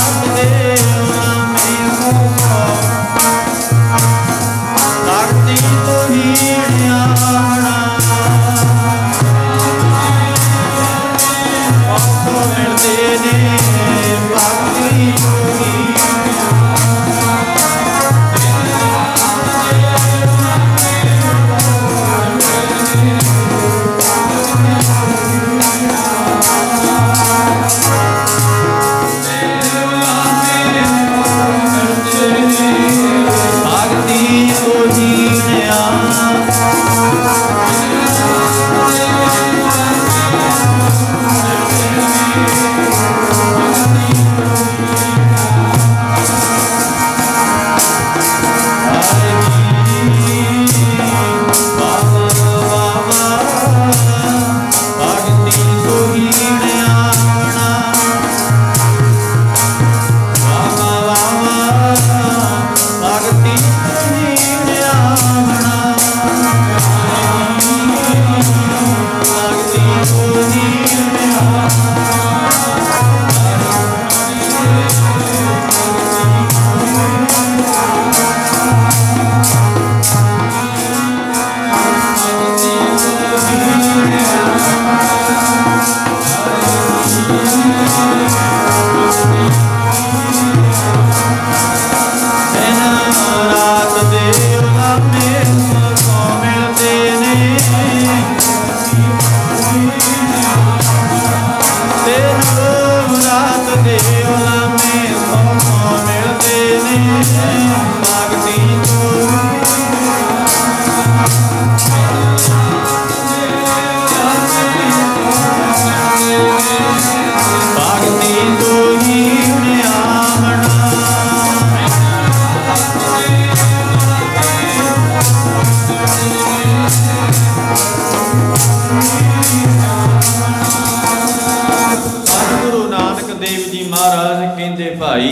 S1: गुरुदेव जी महाराज कहते भाई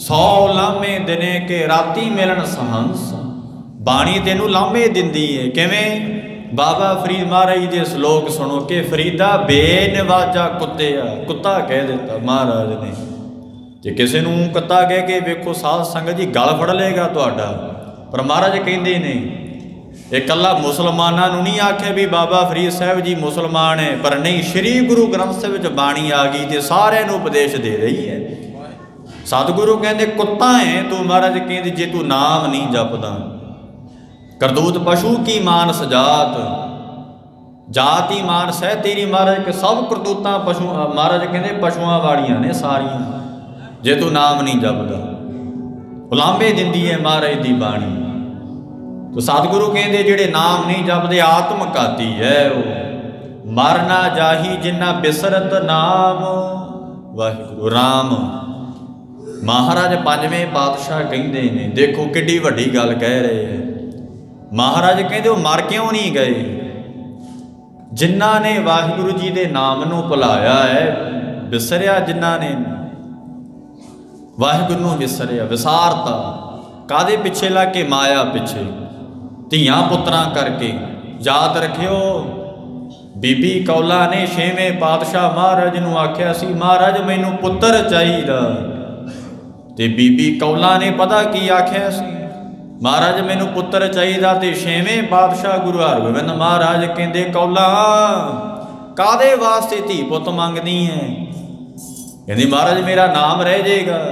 S1: 100 लामे दिने के राती मिलन सहंस। बाणी तेनू लामे दिंदी है किवें? बाबा फरीद महाराज जी श्लोक सुनो कि फरीदा बेनिवाजा कुत्तिया, कुत्ता कह दिता महाराज ने। जे किसी नूं कुत्ता कह के वेखो साध संगत जी गल फड़ लेगा तुहाडा, पर महाराज कहते ने ये कला मुसलमाना नहीं आखे भी बाबा फरीद साहब जी मुसलमान है, पर नहीं श्री गुरु ग्रंथ साहिब च बाणी आ गई तो सारे उपदेश दे रही है। सतगुरु कहते कुत्ता है तू, महाराज कहते जे तू नाम नहीं जपदा। करतूत पशु की मानस जात, जात ही मानस है तेरी महाराज के सब करतूतां पशु, महाराज कहते पशुआं वालियां ने सारियां, जे तू नाम नहीं जपदा। उलांबे दिंदी है महाराज दी बाणी। तो सतगुरु कहते जेड़े नाम नहीं जपदे आत्मघाती है वो, मरना जाही जिन्ना बिसरत नाम वाहिगुरु राम। महाराज पंजवें पातशाह कहते ने, देखो किड्डी वड्डी गल कह रहे हैं। महाराज कहते वो मर क्यों नहीं गए? जिन्ना ने वाहिगुरु जी के नाम नूं भुलाया है, विसरिया जिन्ना ने वाहिगुरु नूं विसरिया, विसारता कादे पिछे लग के? माया पिछे, धियां पुत्रां करके। याद रखियो बीबी कौला ने 6वें पातशाह महाराज नूं आख्या सी महाराज मैनू पुत्र चाहिदा, ते बीबी कौला ने पता की आख्या सी महाराज मैनू पुत्र चाहिदा। ते 6वें पातशाह गुरु हरगोबिंद महाराज कहंदे कौला कादे वास्ते धी पुत मंगदी है? कहंदी महाराज मेरा नाम रह जाएगा।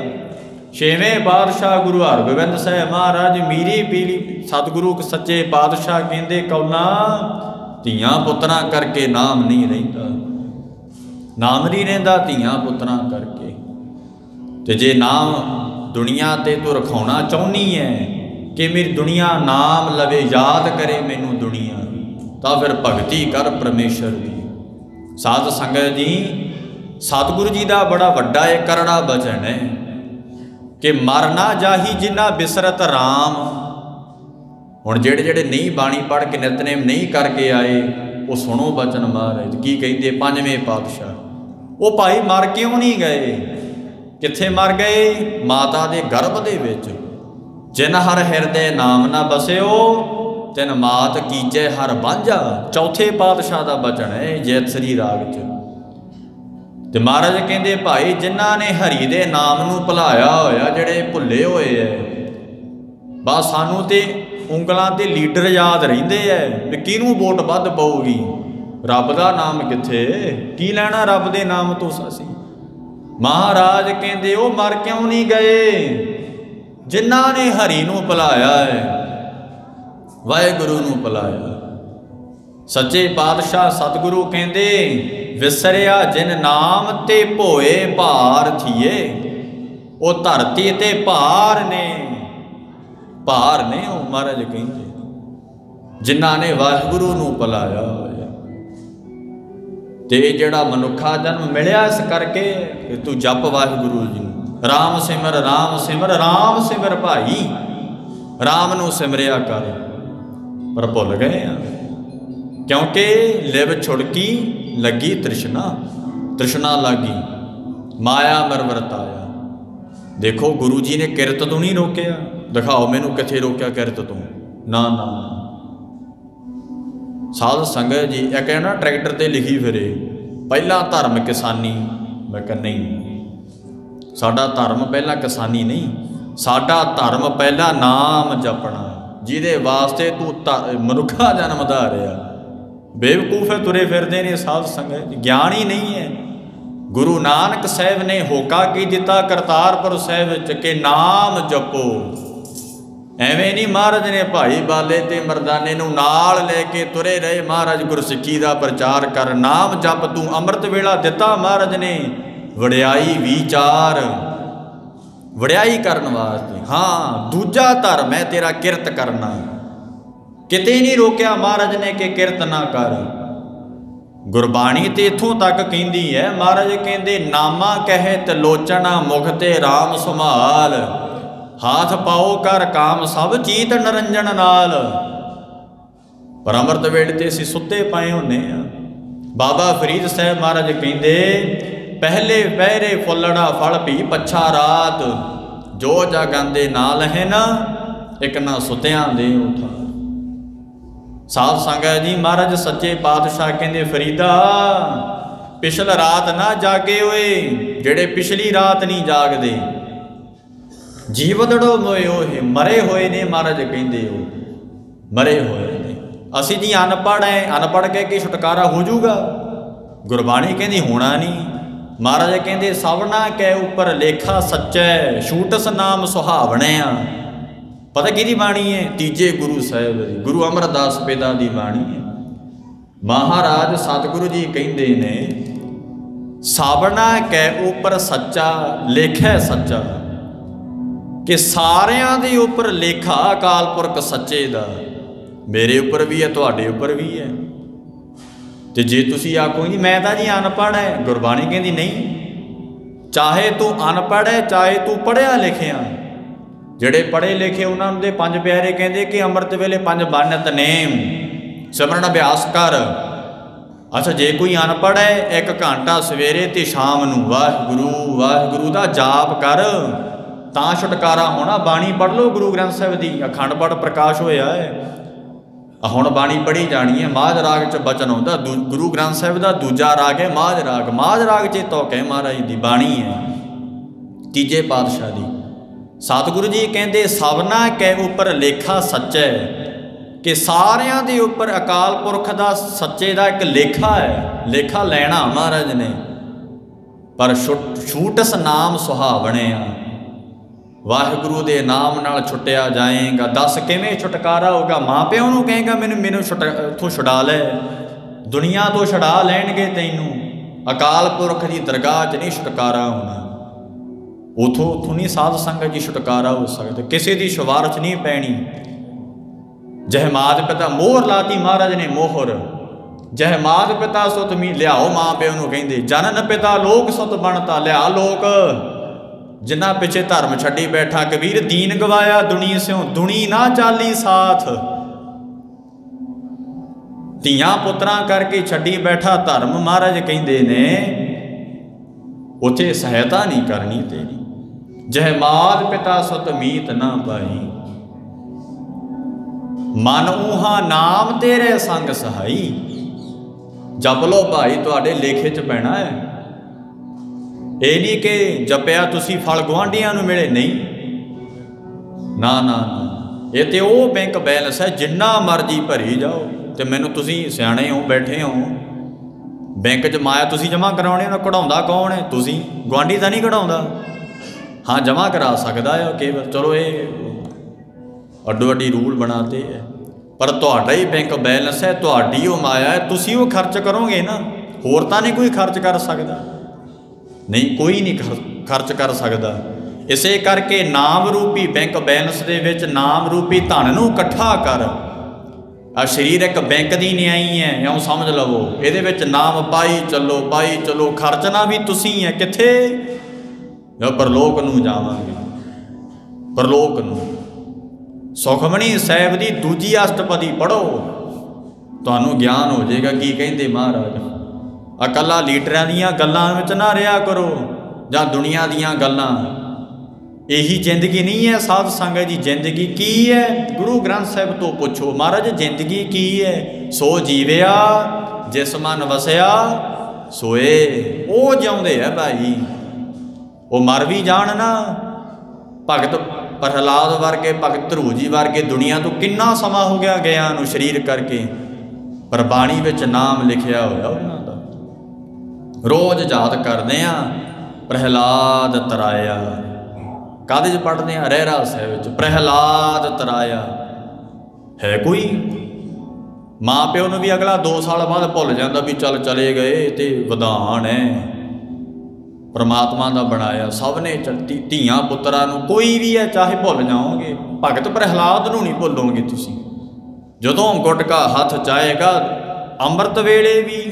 S1: 6वें पातशाह गुरु हरगोबिंद साहब महाराज मीरी पीली सतगुरु सच्चे पातशाह कहंदे कौला धियां पुत्रां करके नाम नहीं रहिंदा, नाम नहीं रहिंदा धियां पुत्रां करके। ते जे नाम दुनिया ते तू रखाउणा चाहुंदी है कि मेरी दुनिया नाम लवे, याद करे मैनू दुनिया, तां फिर भगती कर परमेश्वर दी। साध संगत जी सतगुरु जी का बड़ा वड्डा एक करड़ा बचन है कि मरना जाही जिन्ना बिसरत राम। हुण जेड़े जेड़े नहीं बाणी पढ़ के नितनेम नहीं करके आए वो सुनो बचन महाराज की कहते। पंजवें पातशाह वो भाई मर क्यों नहीं गए? कित्थे मर गए? माता दे गर्भ दे विच। जिन हर हिरदे नाम ना बसिओ तिन मात कीजे हर बांझा। चौथे पातशाह का बचन है जैतसरी राग च। ते महाराज कहते भाई जिन्हां ने हरि दे नाम नूं भुलाया होया, जिहड़े भुले होए है, बस सानू ते ਉਂਗਲਾਂ ते लीडर याद रहिंदे है भी किहनूं वोट वध पऊगी। रब दा नाम कित्थे? की लैना रब दे नाम तो असीं? महाराज कहते वो मर क्यों नहीं गए? जिन्हां ने हरि नूं भुलाया है, वाहिगुरू नूं भुलाया। सच्चे पातशाह सतगुरु कहते विसरिया जिन नाम ते भोए भार थिए। वो धरती ते भार ने, भार ने वो महाराज कहते जिन्हां ने वाहिगुरू नूं भुलाया होया। ते जिहड़ा मनुखा जन्म मिलिया इस करके कि तू जप वाहिगुरू जी नूं, राम सिमर राम सिमर राम सिमर भाई, राम नूं सिमरिया कर। पर भुल गए क्योंकि लिव छुड़की लगी तृष्णा, तृष्णा लगी माया मर वरताया। देखो गुरु जी ने किरत तो नहीं रोकया, दिखाओ मैनू किथे रोकया किरत तो? ना ना। साध संगत जी एक है ना ट्रैक्टर ते लिखी फिरे पहला धर्म किसानी। मैं कह नहीं, साडा धर्म पहला किसानी नहीं, साडा धर्म पहला नाम जपना, जिहदे वास्ते तू मनुखा जन्म दा रिहा। बेवकूफ है तुरे फिरदे ने साध संगत, ज्ञान ही नहीं है। गुरु नानक साहब ने होका की दिता करतारपुर साहब च के नाम जपो। एवें नहीं महाराज ने भाई बाले ते मरदाने नूं नाल लेके तुरे रहे। महाराज गुरसिੱਖੀ दा प्रचार कर, नाम जप। तू अमृत वेला दिता महाराज ने वड़ियाई विचार, वड़ियाई करन वास्ते। हाँ दूजा धर्म है तेरा किरत करना। किते नहीं रोकया महाराज ने कि किरत ना कर। गुरबाणी तो इत्थों तक कहती है, महाराज कहते नामा कहत लोचना मुख ते राम संभाल, हाथ पाओ कर काम सब चीत नरंजन नाल। पर अमृत वेले ते असीं सुत्ते पाए होने। बाबा फरीद साहब महाराज कहते पहले पहरे फुलड़ा फल भी पछा रात, जो जागंदे ना लहे ना एक ना सुत्यां दे उठा। साध संगत जी महाराज सच्चे पातशाह कहते फरीदा पिछल रात ना जागे होए, जेड़े पिछली रात नहीं जागदे जीवदड़ो मोए ओहे मरे होए ने। महाराज कहते हो मरे होए ने। असी जी अनपढ़ है, अनपढ़ कह के छुटकारा हो जूगा? गुरबाणी कहती होना नहीं। महाराज कहते सबना कै उपर लेखा सच्चै, छूटस नाम सुहावने आ। पता कि बाणी है? तीजे गुरु साहिब दी, गुरु अमरदास पिता की बाणी है। महाराज सतगुरु जी कहते ने सबना कै उपर सच्चा लेखा सच्चा, कि सारियां दे उपर लेखा अकाल पुरख सच्चे दा मेरे उपर भी है, तुहाडे उपर भी है। तो जे तुसी आखो जी मैं तो जी अनपढ़ है, गुरबाणी कहती नहीं, चाहे तू अनपढ़ है चाहे तू पढ़िया लिखिया। ਜਿਹੜੇ पढ़े लिखे उन्होंने दे पंज प्यारे कहते कि अमृत वेले पंज बानत नेम सिमरन अभ्यास कर। अच्छा जे कोई अनपढ़ है एक घंटा सवेरे तो शाम नूं वाहिगुरू का जाप कर, तां छुटकारा होना। बाणी पढ़ लो गुरु ग्रंथ साहिब की, अखंड पाठ प्रकाश होया है, हुण बाणी पढ़ी जानी है। माझ राग च बचन आउंदा, गुरु ग्रंथ साहिब का दूजा राग है माझ राग। माझ राग चेतो कह महाराज की बाणी है तीजे पातशाह की। सतगुरु जी कहते सबना कै उपर लेखा सच्चै, कि सारियां दे उपर अकाल पुरख का सच्चे का एक लेखा है। लेखा लैना महाराज ने, पर छूटस नाम सुहावने आ। वाहिगुरू दे नाम नाल छुट्टिया जाएगा। दस किवें छुटकारा होगा? माँ प्यो नूं कहेगा मैनू इत्थों छुड़ा लै, दुनिया तो छुड़ा लैणगे तैनूं। अकाल पुरख की दरगाह च नहीं छुटकारा होना, उथों नहीं साध संगत जी छुटकारा हो सकता। किसी की सिफारिश नहीं पैनी। जहमाद पिता मोहर लाती महाराज ने, मोहर जहमाद पिता सुत मी लियाओ। माँ प्यो नूं कहंदे जनन पिता लोक सुत बनता, लिया लोक जिन्ना पिछे धर्म छड्डी बैठा। कबीर दीन गवाया दुनी स्यों, दुनी ना चाली साथ। धियां पुत्रां करके छड्डी बैठा धर्म। महाराज कहंदे ने उत्थे सहायता नहीं करनी तेरी। जहमाद पिता सुत मीत ना पाई, मन ऊहा नाम तेरे संग सहाई। जप लो भाई तुहाडे लेखे च पैना है। ये नहीं कि जपिया तुसी फल गुआंढियां नूं मिले, नहीं ना ना ना। ये तो वो बैंक बैलेंस है जिन्ना मर्जी भरी जाओ। तो मैनू तुसी सियाणे हो बैठे हो, बैंक च माया तुसी जमा कराने ना, कढ़ाउंदा कौन है? तुसी, गुआंढी तो नहीं कढ़ाउंदा। हाँ जमा करा सकता है केवल, चलो ये अड्डो अड्डी रूल बनाते हैं, पर तुहाडा ही बैंक बैलेंस है, तुहाडी वो माया है, तुसी वो खर्च करोगे ना। होर तां नहीं कोई खर्च कर सकता, नहीं कोई नहीं खर्च कर सकता। इसे करके नाम रूपी बैंक बैलेंस दे विच नाम रूपी धन नूं इकट्ठा कर। आ शरीर एक बैंक की न्याई है, इउं समझ लवो। इहदे विच नाम पाई चलो, खर्चना भी तुसी है। कित्थे? परलोक नूं जावांगे, परलोक नूं। सुखमणी साहिब की दूजी अष्टपदी पढ़ो, तुहानूं ज्ञान हो जाएगा की कहंदे महाराज। अकला लीडरां दीयां गल्लां विच ना रिहा करो, जां दुनिया दीयां गल्लां। यही जिंदगी नहीं है साध संगत जी। जिंदगी की है? गुरु ग्रंथ साहिब तो पुछो महाराज जिंदगी की है? सो जीविया जिस मन वसिया सोए। वो जिउंदे है भाई, वो मर भी जान ना। भगत प्रहलाद वर्गे, भगत ध्रुव जी वर्गे दुनिया तो कितना समा हो गया गया नूं शरीर करके, पर बाणी विच नाम लिखिया होया उन्हां दा। रोज़ याद करदे आ प्रहलाद तराया। काहदे च पढ़दे आ? रहरा साहिब च प्रहलाद तराया। है कोई? माँ प्यो नूं भी अगला 2 साल बाद भुल जाता भी चल चले गए, तो विधान है परमात्मा का बनाया। सब ने धियां पुत्रां नूं कोई भी है चाहे भुल जाओगे, भगत प्रहलाद नूं नहीं भुलोगे तुसीं। जदों गुटका हथ चाहेगा अमृत वेले भी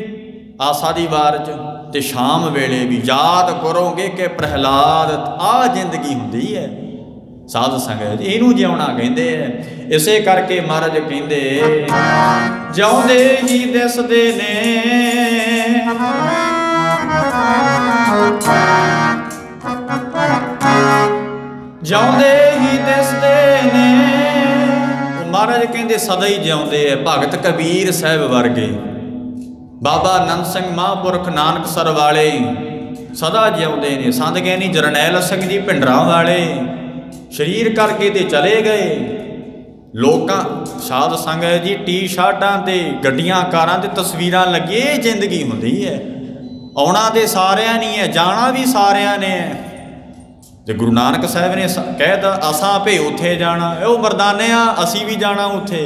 S1: आसा दी वार च, ते शाम वेले भी याद करोगे कि प्रहलाद आ जिंदगी हुंदी है। साध संगत इनू जिउणा कहंदे है। इसे करके महाराज कहंदे जिउंदे ही दिसदे ने ਜਿਉਂਦੇ ਹੀ ਦਿਸਦੇ ਨੇ। ਮਹਾਰਾਜ ਕਹਿੰਦੇ ਸਦਾ ਹੀ ਜਿਉਂਦੇ ਹੈ। ਭਗਤ ਕਬੀਰ ਸਾਹਿਬ ਵਰਗੇ, ਬਾਬਾ ਆਨੰਦ ਸਿੰਘ ਮਹਾਂਪੁਰਖ ਨਾਨਕਸਰ ਵਾਲੇ ਸਦਾ ਜਿਉਂਦੇ ਨੇ। ਸੰਤ ਗਿਆਨੀ ਜਰਨੈਲ ਸਿੰਘ ਜੀ ਭਿੰਡਰਾਂ ਵਾਲੇ ਸਰੀਰ ਕਰਕੇ ਤੇ ਚਲੇ ਗਏ। ਲੋਕਾਂ ਸਾਧ ਸੰਗਤ ਜੀ ਟੀ-ਸ਼ਰਟਾਂ ਤੇ ਗੱਡੀਆਂ ਕਾਰਾਂ ਤੇ ਤਸਵੀਰਾਂ ਲੱਗੀ, ਇਹ ਜ਼ਿੰਦਗੀ ਹੁੰਦੀ ਹੈ। ਆਉਣਾ ਤੇ ਸਾਰਿਆਂ ਨਹੀਂ ਹੈ, ਜਾਣਾ ਵੀ ਸਾਰਿਆਂ ਨੇ ਹੈ। ਤੇ ਗੁਰੂ ਨਾਨਕ ਸਾਹਿਬ ਨੇ ਕਹਿਤਾ ਅਸਾਂ ਭੇ ਉੱਥੇ ਜਾਣਾ, ਉਹ ਮਰਦਾਨੇ ਆ ਅਸੀਂ ਵੀ ਜਾਣਾ ਉੱਥੇ।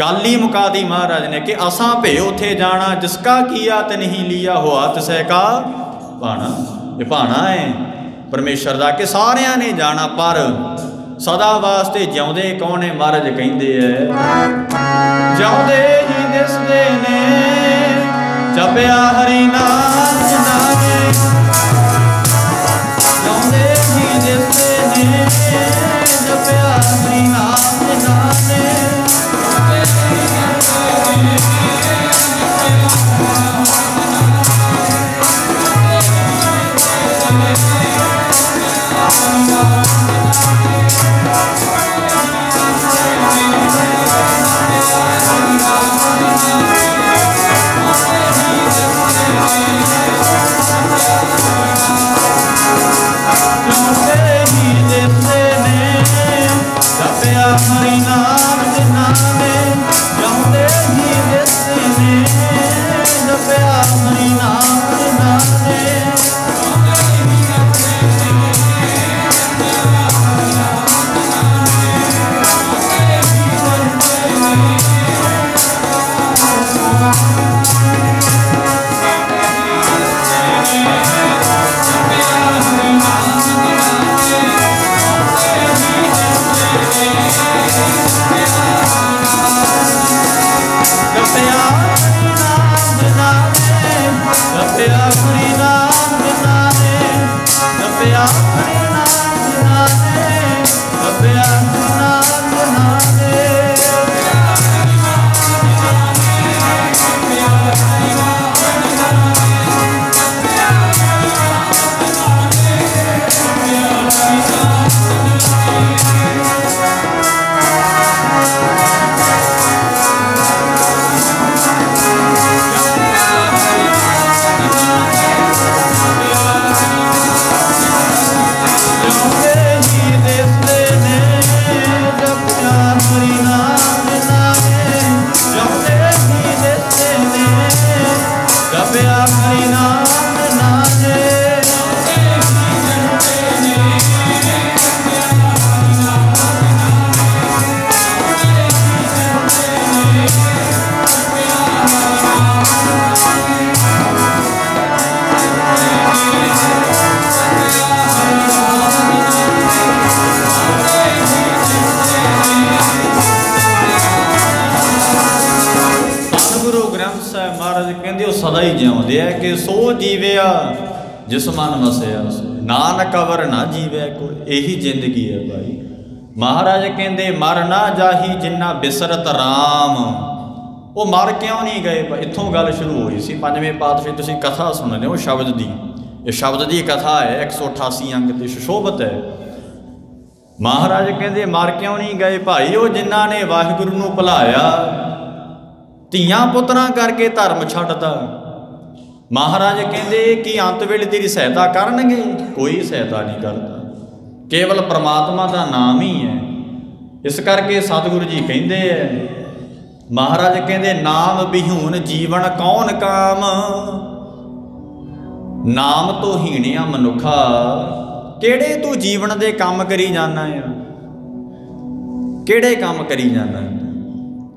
S1: ਗੱਲ ਹੀ ਮੁਕਾਤੀ ਮਹਾਰਾਜ ਨੇ ਕਿ ਅਸਾਂ ਭੇ ਉੱਥੇ ਜਾਣਾ। ਜਿਸਕਾ ਕੀਆ ਤੇ ਨਹੀਂ ਲੀਆ ਹੋਆ ਤਿਸੈ ਕਾ ਭਾਣਾ। ਇਹ ਭਾਣਾ ਹੈ ਪਰਮੇਸ਼ਰ ਦਾ ਕਿ ਸਾਰਿਆਂ ਨੇ ਜਾਣਾ, ਪਰ ਸਦਾ ਵਾਸਤੇ ਜਿਉਂਦੇ ਕੌਣ ਹੈ? ਮਹਾਰਾਜ ਕਹਿੰਦੇ ਐ ਜਿਉਂਦੇ ਹੀ ਦਿਸਦੇ ਨੇ। ਜਪਿਆ ਹਰੀ ਨਾਮ ਨਾਮੇ, ਜਿਉਂਦੇ ਹੀ ਦਿਸਦੇ ਨੇ। ਜਪਿਆ ਹਰੀ ਨਾਮ ਨਾਮੇ। ਹਰੀ ਨਾਮ ਦੇ ਨਾਮੇ, ਜਿਉਂਦੇ ਹੀ ਦਿਸਦੇ ਨੇ। ਜਪਿਆ ਹਰੀ ਨਾਮ ਦੇ ਨਾਮੇ। ਸਦਾ ਹੀ ਜਿਉਂਦੇ ਹੈ ਕਿ ਸੋ ਜੀਵਿਆ ਜਿਸ ਮਨ ਵਸਿਆ। ਨਾਨਕ ਅਵਰ ਨਾ ਜੀਵਿਆ ਕੋਈ, ਇਹੀ ਜ਼ਿੰਦਗੀ ਹੈ ਭਾਈ। ਮਹਾਰਾਜ ਕਹਿੰਦੇ ਮਰ ਨਾ ਜਾਹੀ ਜਿੰਨਾ ਬਿਸਰਤ ਰਾਮ। ਉਹ ਮਰ ਕਿਉਂ ਨਹੀਂ ਗਏ? ਇੱਥੋਂ ਗੱਲ ਸ਼ੁਰੂ ਹੋਈ ਸੀ। ਪੰਜਵੇਂ ਪਾਤਸ਼ਾਹੀ ਤੁਸੀਂ ਕਥਾ ਸੁਣਦੇ ਹੋ ਸ਼ਬਦ ਦੀ, ਇਹ ਸ਼ਬਦ ਦੀ ਕਥਾ ਹੈ 188 ਅੰਗ ਤੇ ਸੁਸ਼ੋਭਤ ਹੈ। ਮਹਾਰਾਜ ਕਹਿੰਦੇ ਮਰ ਕਿਉਂ ਨਹੀਂ ਗਏ ਭਾਈ? ਉਹ ਜਿਨ੍ਹਾਂ ਨੇ ਵਾਹਿਗੁਰੂ ਨੂੰ ਭੁਲਾਇਆ, ਧੀਆਂ ਪੁੱਤਰਾਂ ਕਰਕੇ ਧਰਮ ਛੱਡਤਾ। ਮਹਾਰਾਜ ਕਹਿੰਦੇ ਕਿ ਅੰਤ ਵੇਲੇ ਤੇਰੀ ਸਹਾਇਤਾ ਕਰਨਗੇ? ਕੋਈ ਸਹਾਇਤਾ ਨਹੀਂ ਕਰਦਾ, ਕੇਵਲ ਪ੍ਰਮਾਤਮਾ ਦਾ ਨਾਮ ਹੀ ਹੈ। ਇਸ ਕਰਕੇ ਸਤਿਗੁਰੂ ਜੀ ਕਹਿੰਦੇ ਹੈ, ਮਹਾਰਾਜ ਕਹਿੰਦੇ ਨਾਮ ਬਿਹੂਨ ਜੀਵਨ ਕੌਣ ਕਾਮ। ਨਾਮ ਤੋਂ ਹੀਣਿਆ ਮਨੁੱਖਾ, ਕਿਹੜੇ ਤੂੰ ਜੀਵਨ ਦੇ ਕੰਮ ਕਰੀ ਜਾਣਾ ਆ? ਕਿਹੜੇ ਕੰਮ ਕਰੀ ਜਾਣਾ?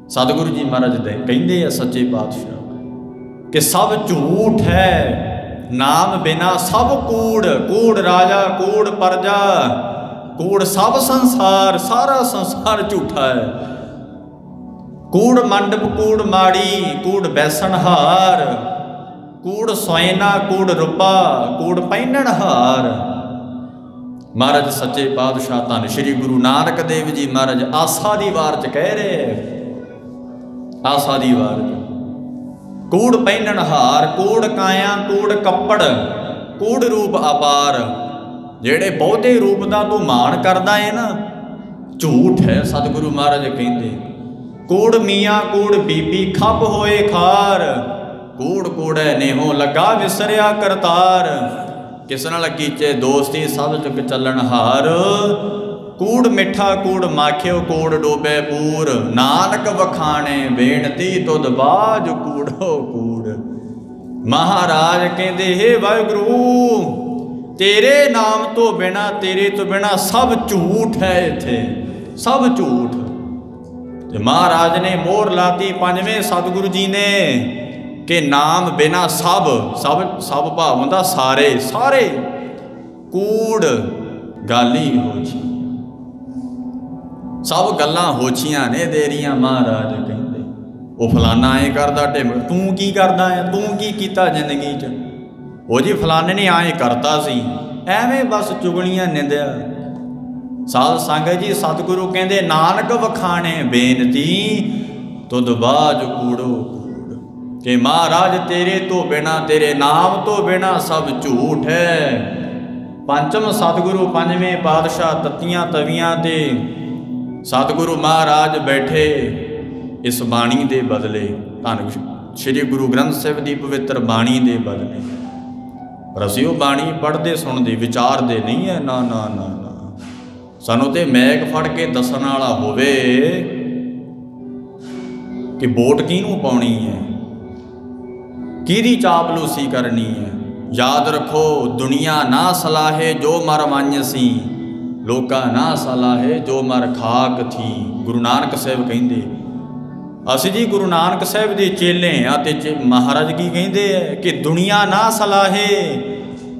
S1: ਸਤਿਗੁਰੂ ਜੀ ਮਹਾਰਾਜ ਦੇ ਕਹਿੰਦੇ ਆ ਸੱਚੇ ਪਾਤਸ਼ਾਹ ਕਿ ਸਭ ਝੂਠ ਹੈ, ਨਾਮ ਬਿਨਾ ਸਭ ਕੂੜ। ਕੂੜ ਰਾਜਾ, ਕੂੜ ਪਰਜਾ, ਕੂੜ ਸਭ ਸੰਸਾਰ, ਸਾਰਾ ਸੰਸਾਰ ਝੂਠਾ ਹੈ। ਕੂੜ ਮੰਡਪ, ਕੂੜ ਮਾੜੀ, ਕੂੜ ਬੈਸਣਹਾਰ, ਕੂੜ ਸੋਇਨਾ, ਕੂੜ ਰੁਪਾ, ਕੂੜ ਪਹਿਨਣਹਾਰ। ਮਹਾਰਾਜ ਸੱਚੇ ਪਾਤਸ਼ਾਹ ਧੰਨ ਸ਼੍ਰੀ ਗੁਰੂ ਨਾਨਕ ਦੇਵ ਜੀ ਮਹਾਰਾਜ ਆਸਾ ਦੀ ਵਾਰ 'ਚ ਕਹਿ ਰਹੇ, ਆਸਾ ਦੀ ਵਾਰ 'ਚ कूड़ पहिनन हार, कूड़ काया कूड़ कपड़, कूड़ रूप अपार। जेड़े बहुते रूप का तू मान करदा है ना, झूठ है। सतगुरु महाराज कहते कूड़ मियाँ कूड़ बीबी खप होए खार, कूड़ कूड़े नेहो लगा विसरिया करतार। किस नाल कीचे दोस्ती सब चुक चलन हार, कूड़ मिठा कूड़ माखियो कूड़ डोबे पूर। नानक वखाणे बेनती तुद बाज कूड़ो कूड़। महाराज कहते हे वाहिगुरु, तेरे नाम तो बिना तेरे तो बिना सब झूठ है, इत्थे सब झूठ। ते महाराज ने मोहर लाती पंजवें सतगुरु जी ने कि नाम बिना सब सब सब भाव हुंदा सारे सारे, कूड़ गाली हो छी। सब गल्लां होछियां ने देरियां। महाराज कहते वो फलाना ऐ करदा, ढिम तू की करदा है, तू की कीता जिंदगी च? वो जी फलाने ने आए करता सी, एवें बस चुगलियां निंदिया। साध संगत जी सतगुरु कहते नानक वखाणे बेनती तुद बाज कूड़ो कूड़। कि महाराज तेरे तो बिना तेरे नाम तो बिना सब झूठ है। पंचम सतगुरु पंजवें पातशाह तत्तियां तवियां ते सतगुरु महाराज बैठे इस बाणी दे बदले, धन श्री गुरु ग्रंथ साहिब की पवित्र बाणी दे बदले। पर असीं वो बाणी पढ़ते सुनते विचारते नहीं है, ना ना ना ना। सानू तो मैक फड़ के दसन वाला होवे कि वोट किहनूं पाउणी है, किहदी चापलूसी करनी है। याद रखो दुनिया ना सलाहे जो मर वंजसी, लोका ना सलाहे जो मर खाक थी। गुरु नानक साहिब कहते असीं जी गुरु नानक साहिब दे चेले हाँ ते महाराज की कहते हैं कि दुनिया ना सलाहे,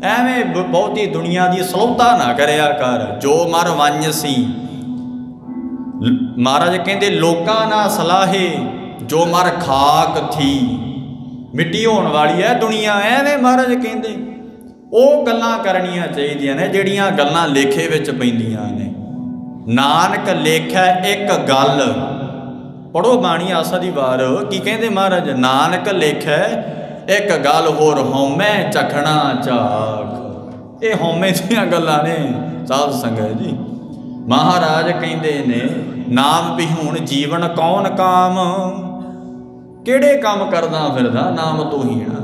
S1: एवें बहुती दुनिया की सलौता ना करया कर, जो मर वंजसी। महाराज कहते लोका ना सलाहे जो मर खाक थी। मिट्टी होने वाली है दुनिया, एवें महाराज कहते वो गल्लां करनियां चाहिदियां ने जिहड़ियां गल्लां लेखे विच पैंदियां ने। नानक लेखै एक गल, पढ़ो बाणी आसा दी वार की कहते महाराज, नानक लेखै एक गल होर हौमै चखना झाख। ये हौमे दियां गल्लां ने साध संगत जी। महाराज कहते ने नाम विहूण जीवन कौन काम, किहड़े काम करदा फिरदा नाम तो हीण।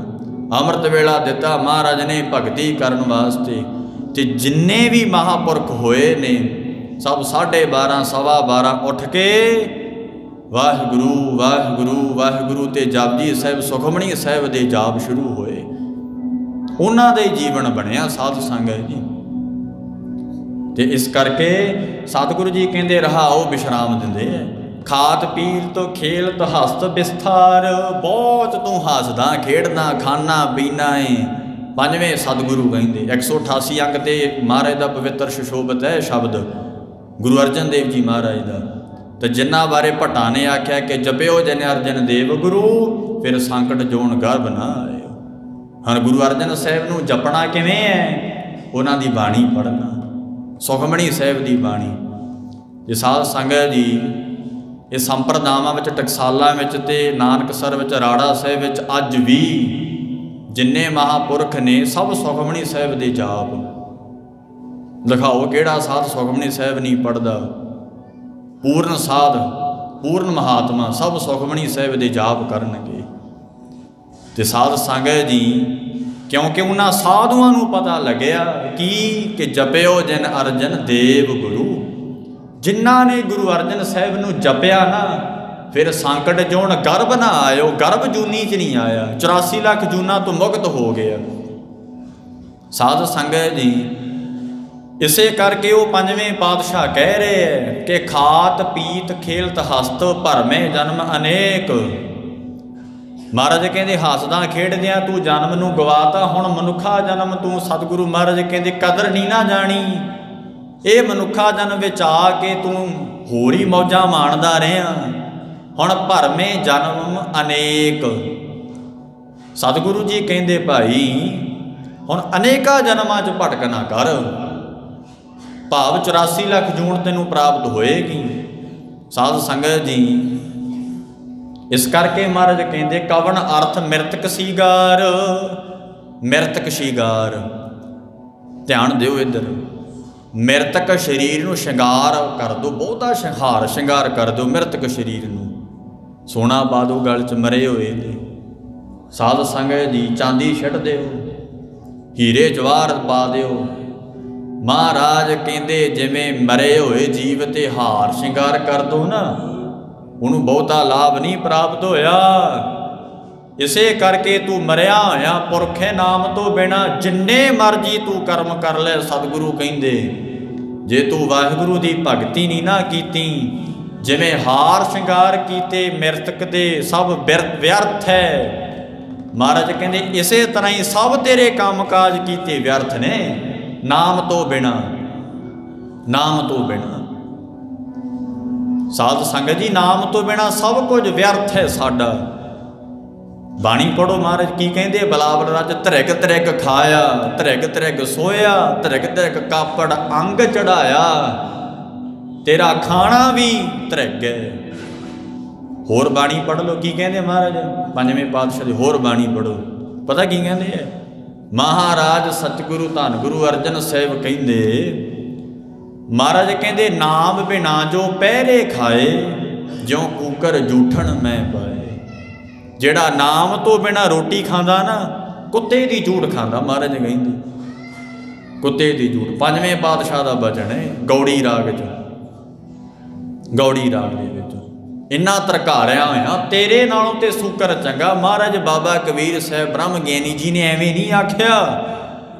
S1: अमृत वेला दिता महाराज ने भगती करन वास्ते, ते जिन्ने भी महापुरख होए ने सब 12:30 12:15 उठ के वाहिगुरु वाहिगुरु वाहिगुरु ते जपजी साहिब सुखमणी साहिब दे जाप शुरू होए। उन्हां दे जीवन बनिया साध संगत जी। ते इस करके सतगुरु जी कहते रहाओ विश्राम दिंदे है। खात पीत खेलत हस्त विस्तार, बहुत तू हसदा खेड़दा खाना पीना है। पंजवें सतगुरु कहते 188 अंक ते महाराज का पवित्र सुशोभित है शब्द गुरु अर्जन देव जी महाराज का। तो जिन्ना बारे भट्टा ने आख्या कि जपिओ जन अर्जन देव गुरु, फिर संकट जोन गर्भ ना आए। हाँ गुरु अर्जन साहिब नूं जपना किवें है, उन्हां दी बाणी पढ़ना, सुखमणी साहिब की बाणी। ये साध संगत जी ये संप्रदावां विच टकसालां विच ते नानकसर विच राड़ा साहिब विच अज भी जिन्ने महापुरख ने सब सुखमणी साहिब दे जाप। दिखाओ किहड़ा साध सुखमणी साहिब नहीं पढ़दा। पूर्ण साध पूर्ण महात्मा सब सुखमणी साहिब दे जाप करनगे। ते साध संगत जी क्योंकि उन्हां साधुआं नूं पता लग्या कि जपिओ जिन अर्जन देव गुरु। जिन्हां ने गुरु अर्जन साहिब नूं जपिया ना, फिर संकट जोन गर्भ ना आयो, गर्भ जूनी च नहीं आया, 84 लाख जूना तो मुक्त हो गया। साध संगत जी इसे करके वो पंजवें पातशाह कह रहे हैं कि खात पीत खेलत हस्त भरमे जन्म अनेक। महाराज कहते हसदा खेड़दियां तू जन्म नूं गवाता, हुण मनुखा जन्म तू सतगुरु महाराज कहते कदर नहीं ना जानी। ये मनुखा जन्म विच आके तू होर ही मौजां माणदा रहा, हुण भरमे जन्म अनेक। सतगुरु जी कहते भाई हुण अनेका जन्मां च भटक ना कर, भाव 84 लाख जून तेनों प्राप्त होएगी। साध संगत जी इस करके महाराज कहते कवन अर्थ मृतक सीगार, मृतक शिगार। ध्यान दिओ इधर, मृतक शरीर नूं शिंगार कर दो, बहुता शिंगार कर दो मृतक शरीर नूं, सोना पा दो गल च मरे होए दे, साध संगत जी चांदी छड़ दिओ, हीरे जवाहर पा दिओ। महाराज कहते जिवें मरे होए जीव ते हार शिंगार कर दो ना, उन्होंने बहुता लाभ नहीं प्राप्त होया। इसे करके तू मरिया होया पुरखे नाम तो बिना जिन्ने मर्जी तू कर्म कर ले। सतगुरु कहते जे तू वाहिगुरु की भगती नहीं ना कीती, जिवें हार शिंगार कीते मृतक दे सब व्यर्थ है। महाराज कहते इसे तरह ही सब तेरे काम काज कीते व्यर्थ ने, नाम तो बिना, नाम तो बिना। साध संगत जी नाम तो बिना सब कुछ व्यर्थ है साडा। बाणी पढ़ो महाराज की कहते बलावल रज धरिक धरिक खाया, धरिक धरिक सोया, धरिक धरिक कापड़ अंग चढ़ाया, तेरा खाना भी धरिक है। होर बाणी पढ़ लो की कहते महाराज पंजवें पातशाह दी होर बाणी पढ़ो, पता की कहते है। महाराज सतगुरु धन गुरु अर्जन साहिब कहते महाराज कहते नाम बिना जो पहरे खाए, ज्यों कूकर जूठन मैं पाए। जेड़ा नाम तो बिना रोटी खांदा ना कुत्ते दी जूठ खांदा, महाराज कहते कुत्ते दी जूठ। पंजवें पातशाह दा बचन है गौड़ी राग च, गौड़ी राग दे विच इन्ना तरकारिया होया तेरे नालों ते सूकर चंगा। महाराज बाबा कबीर साहब ब्रह्म ज्ञानी जी ने एवें नहीं आख्या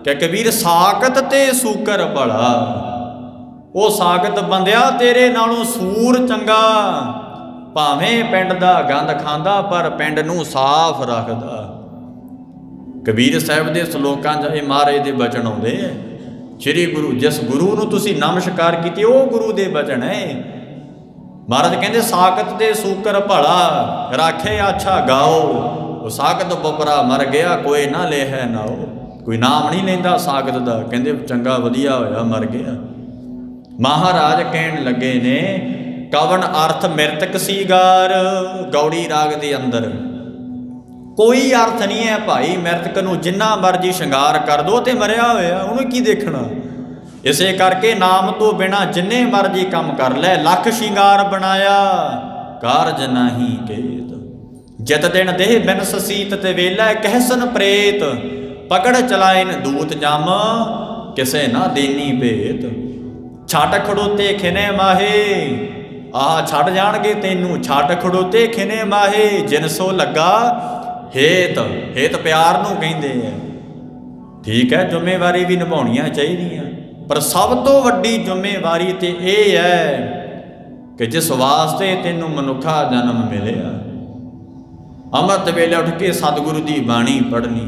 S1: कि कबीर साकत ते सूकर भला, वो साकत बंदिया तेरे नालों सूर चंगा। भावें पिंड दा गंद खांदा पर पिंड नूं साफ रखदा। कबीर साहब दे सलोकां च ये महाराज दे बचन आउंदे है। श्री गुरु जिस गुरु नूं तुसीं नमस्कार कीती वो गुरु दे बचन है। महाराज कहते साकत दे सूकर भला, राखे अच्छा गाओ। वो साकत बपरा मर गया कोई ना ले है नाओ। कोई नाम नहीं लेंदा साकत दा, कहते चंगा वधिया होया मर गया। महाराज कहन लगे ने कवन अर्थ मृतक सीगार। गौड़ी राग दे अंदर कोई अर्थ नहीं है भाई मृतक नूं जिन्ना मर्जी शिंगार कर दो ते मरिया होया, उन्हें की देखना। इसे करके नाम तो बिना जिन्ने मर्जी कम कर ले, लख शिंगार बनाया कारज नहीं केत। जित दिन देह बिनस सीत ते वेला कहसन प्रेत, पकड़ चलाइन दूत जम किसे ना देनी भेत। छट खड़ोते खिने माहे, आह छड़ जाणगे तेनू छट खड़ोते खिने माहे। जिन सो लगा हेत, हेत प्यार नूं कहंदे है। ठीक है जिम्मेवारी भी निभाउणियां चाहीदियां, पर सब तो वड्डी जिम्मेवारी तो यह है कि जिस वास्ते तेनों मनुखा जन्म मिलिया, अमृत वेले उठ के सतगुरु की बाणी पढ़नी,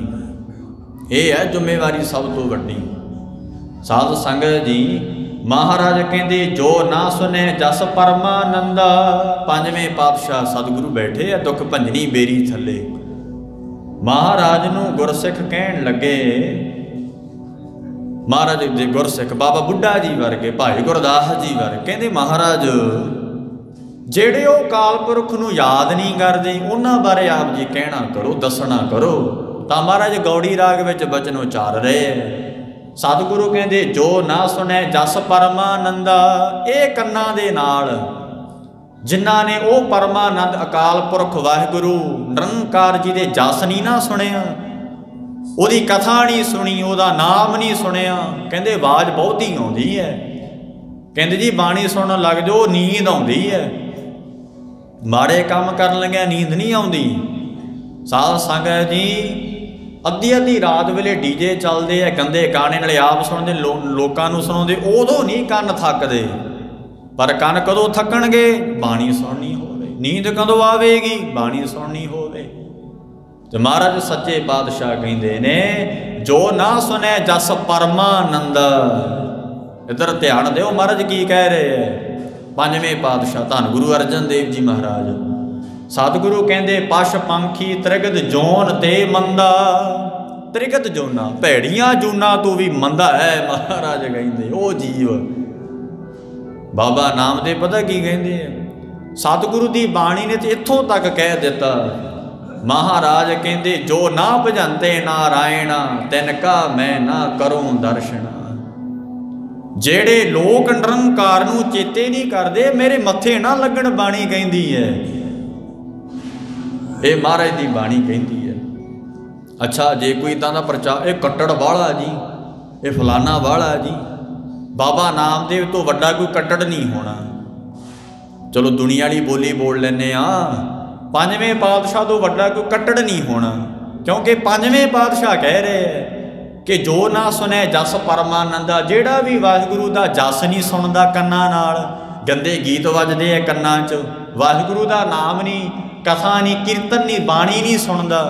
S1: ये है जिम्मेवारी सब तो वड्डी। साध संगत जी महाराज कहते जो ना सुने जस परमानंदा। पंजवें पातशाह सतगुरु बैठे है दुख भंजनी बेरी थले। महाराज नूं गुरसिख कहन लगे, महाराज दे गुरसिख बाबा बुढ़ा जी वर्गे भाई गुरदास जी वर्गे कहते महाराज जेड़े वो कालपुरख नूं याद नहीं करते उन्हां बारे आप जी कहना करो, दसना करो। तो महाराज गौड़ी राग विच बचन उचार रहे हैं। सतगुरु कहते जो ना सुने जस परमानंदा। ये कन्ना दे नाल जिन्हां ने वो परमानंद अकाल पुरख वाहिगुरु निरंकार जी दे जस नहीं ना सुनिया, ਉਹਦੀ कथा नहीं सुनी, ਉਹਦਾ नाम नहीं सुनिया, कहते आवाज़ बहुत ही आउंदी है। कहते जी बाणी सुनन लग जाओ नींद आउंदी है, माड़े काम करन लग्या नींद नहीं आउंदी। साध संगत जी अद्धी अद्धी रात वेले डीजे चलते है, गंदे गाने नाले आप सुनते लोकां नूं सुणाउंदे, उदों नहीं कन्न थकदे। पर कन्न कदों थकणगे बाणी सुननी होवे, नींद कदों आवेगी बाणी सुननी होवे। तो महाराज सच्चे पातशाह कहते ने जो ना सुने जस परमानंद। इधर ध्यान दो महाराज की कह रहे हैं। पंजवें पातशाह धन गुरु अर्जन देव जी महाराज सतगुरु कहते पश पंखी त्रिगत जोन ते मंदा। त्रिगत जोना भैड़ियां जूना तो भी मंदा है। महाराज कहते ओ जीव बाबा नामदेव पता की कहते हैं सतगुरु की बाणी ने तो इत्थों तक कह दिता, महाराज कहते जो ना भजनते नारायण तिनका मैं ना करूं दर्शन। जेड़े लोग निरंकार नूं चेते नहीं करते मेरे मत्थे ना लगन बाणी कहती है, ये महाराज की बाणी कहती है। अच्छा जे कोई इदां दा प्रचार, ये कट्टड़ वाला जी, ये फलाना वाला जी, बाबा नामदेव तो वड्डा कोई कट्टड़ नहीं होना। चलो दुनिया वाली बोली बोल लेने पंजवें पातशाह तो वड्डा कोई कट्टड़ नहीं होना, क्योंकि पंजवें पातशाह कह रहे हैं कि जो ना सुने जस परमानंदा, जेड़ा भी वाहिगुरु का जस नहीं सुनता कन्ना नाल, गंदे गीत वजदे है कन्ना च, वाहिगुरु का नाम नहीं, कथा नहीं, कीर्तन नहीं, बाणी नहीं सुनता,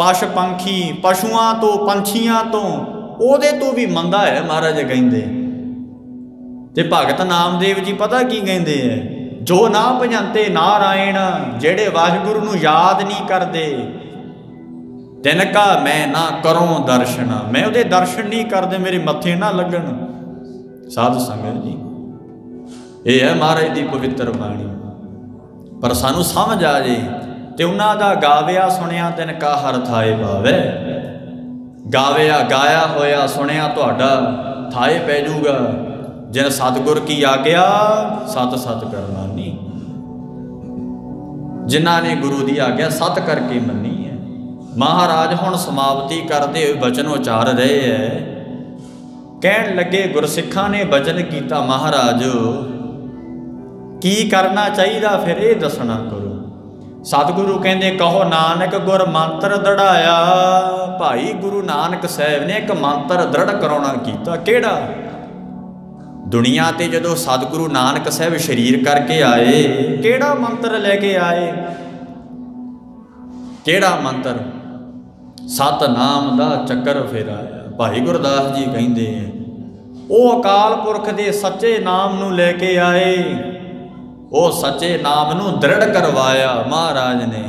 S1: पश पंखी पशुआं तो पंछियां तो ओदे तो भी मंदा है महाराज कहते। ते भगत नामदेव जी पता की कहते हैं, जो ना भजनते नारायण, जेड़े वाहिगुरु नूं याद नहीं करते, तिनका मैं ना करूं दर्शन, मैं उहदे दर्शन नहीं करते मेरे मत्थे ना लगन। साध संगत जी ये है महाराज की पवित्र बाणी। पर सानू समझ आ जाए तो उन्हां दा गाविया सुनिया तिनका हर थाए पावे, गाविया गाया होया सुनिया तुहाडा थाए पै जूगा। जिन सतगुर की आग्या सत सत करना नहीं, जिन्हां ने गुरु की आग्या सत करके मनी है। महाराज हुण समाप्ति करते हुए बचन उचार रहे है, कहन लगे गुरसिखां ने बचन किया, महाराज की करना चाहिए फिर ये दसना करो। सतगुरु कहते कहो नानक गुर मंत्र दृढ़ाया। भाई गुरु नानक साहब ने एक मंत्र दृढ़ कराउणा कीता, केड़ा? दुनिया ते जदों सतगुरु नानक साहब शरीर करके आए, केड़ा मंत्र लेके आए? केड़ा मंत्र? सतनाम दा चक्कर फेराया। भाई गुरदास जी कहते हैं वो अकाल पुरख दे सच्चे नाम नूं लेके आए, वो सच्चे नाम नूं दृढ़ करवाया महाराज ने।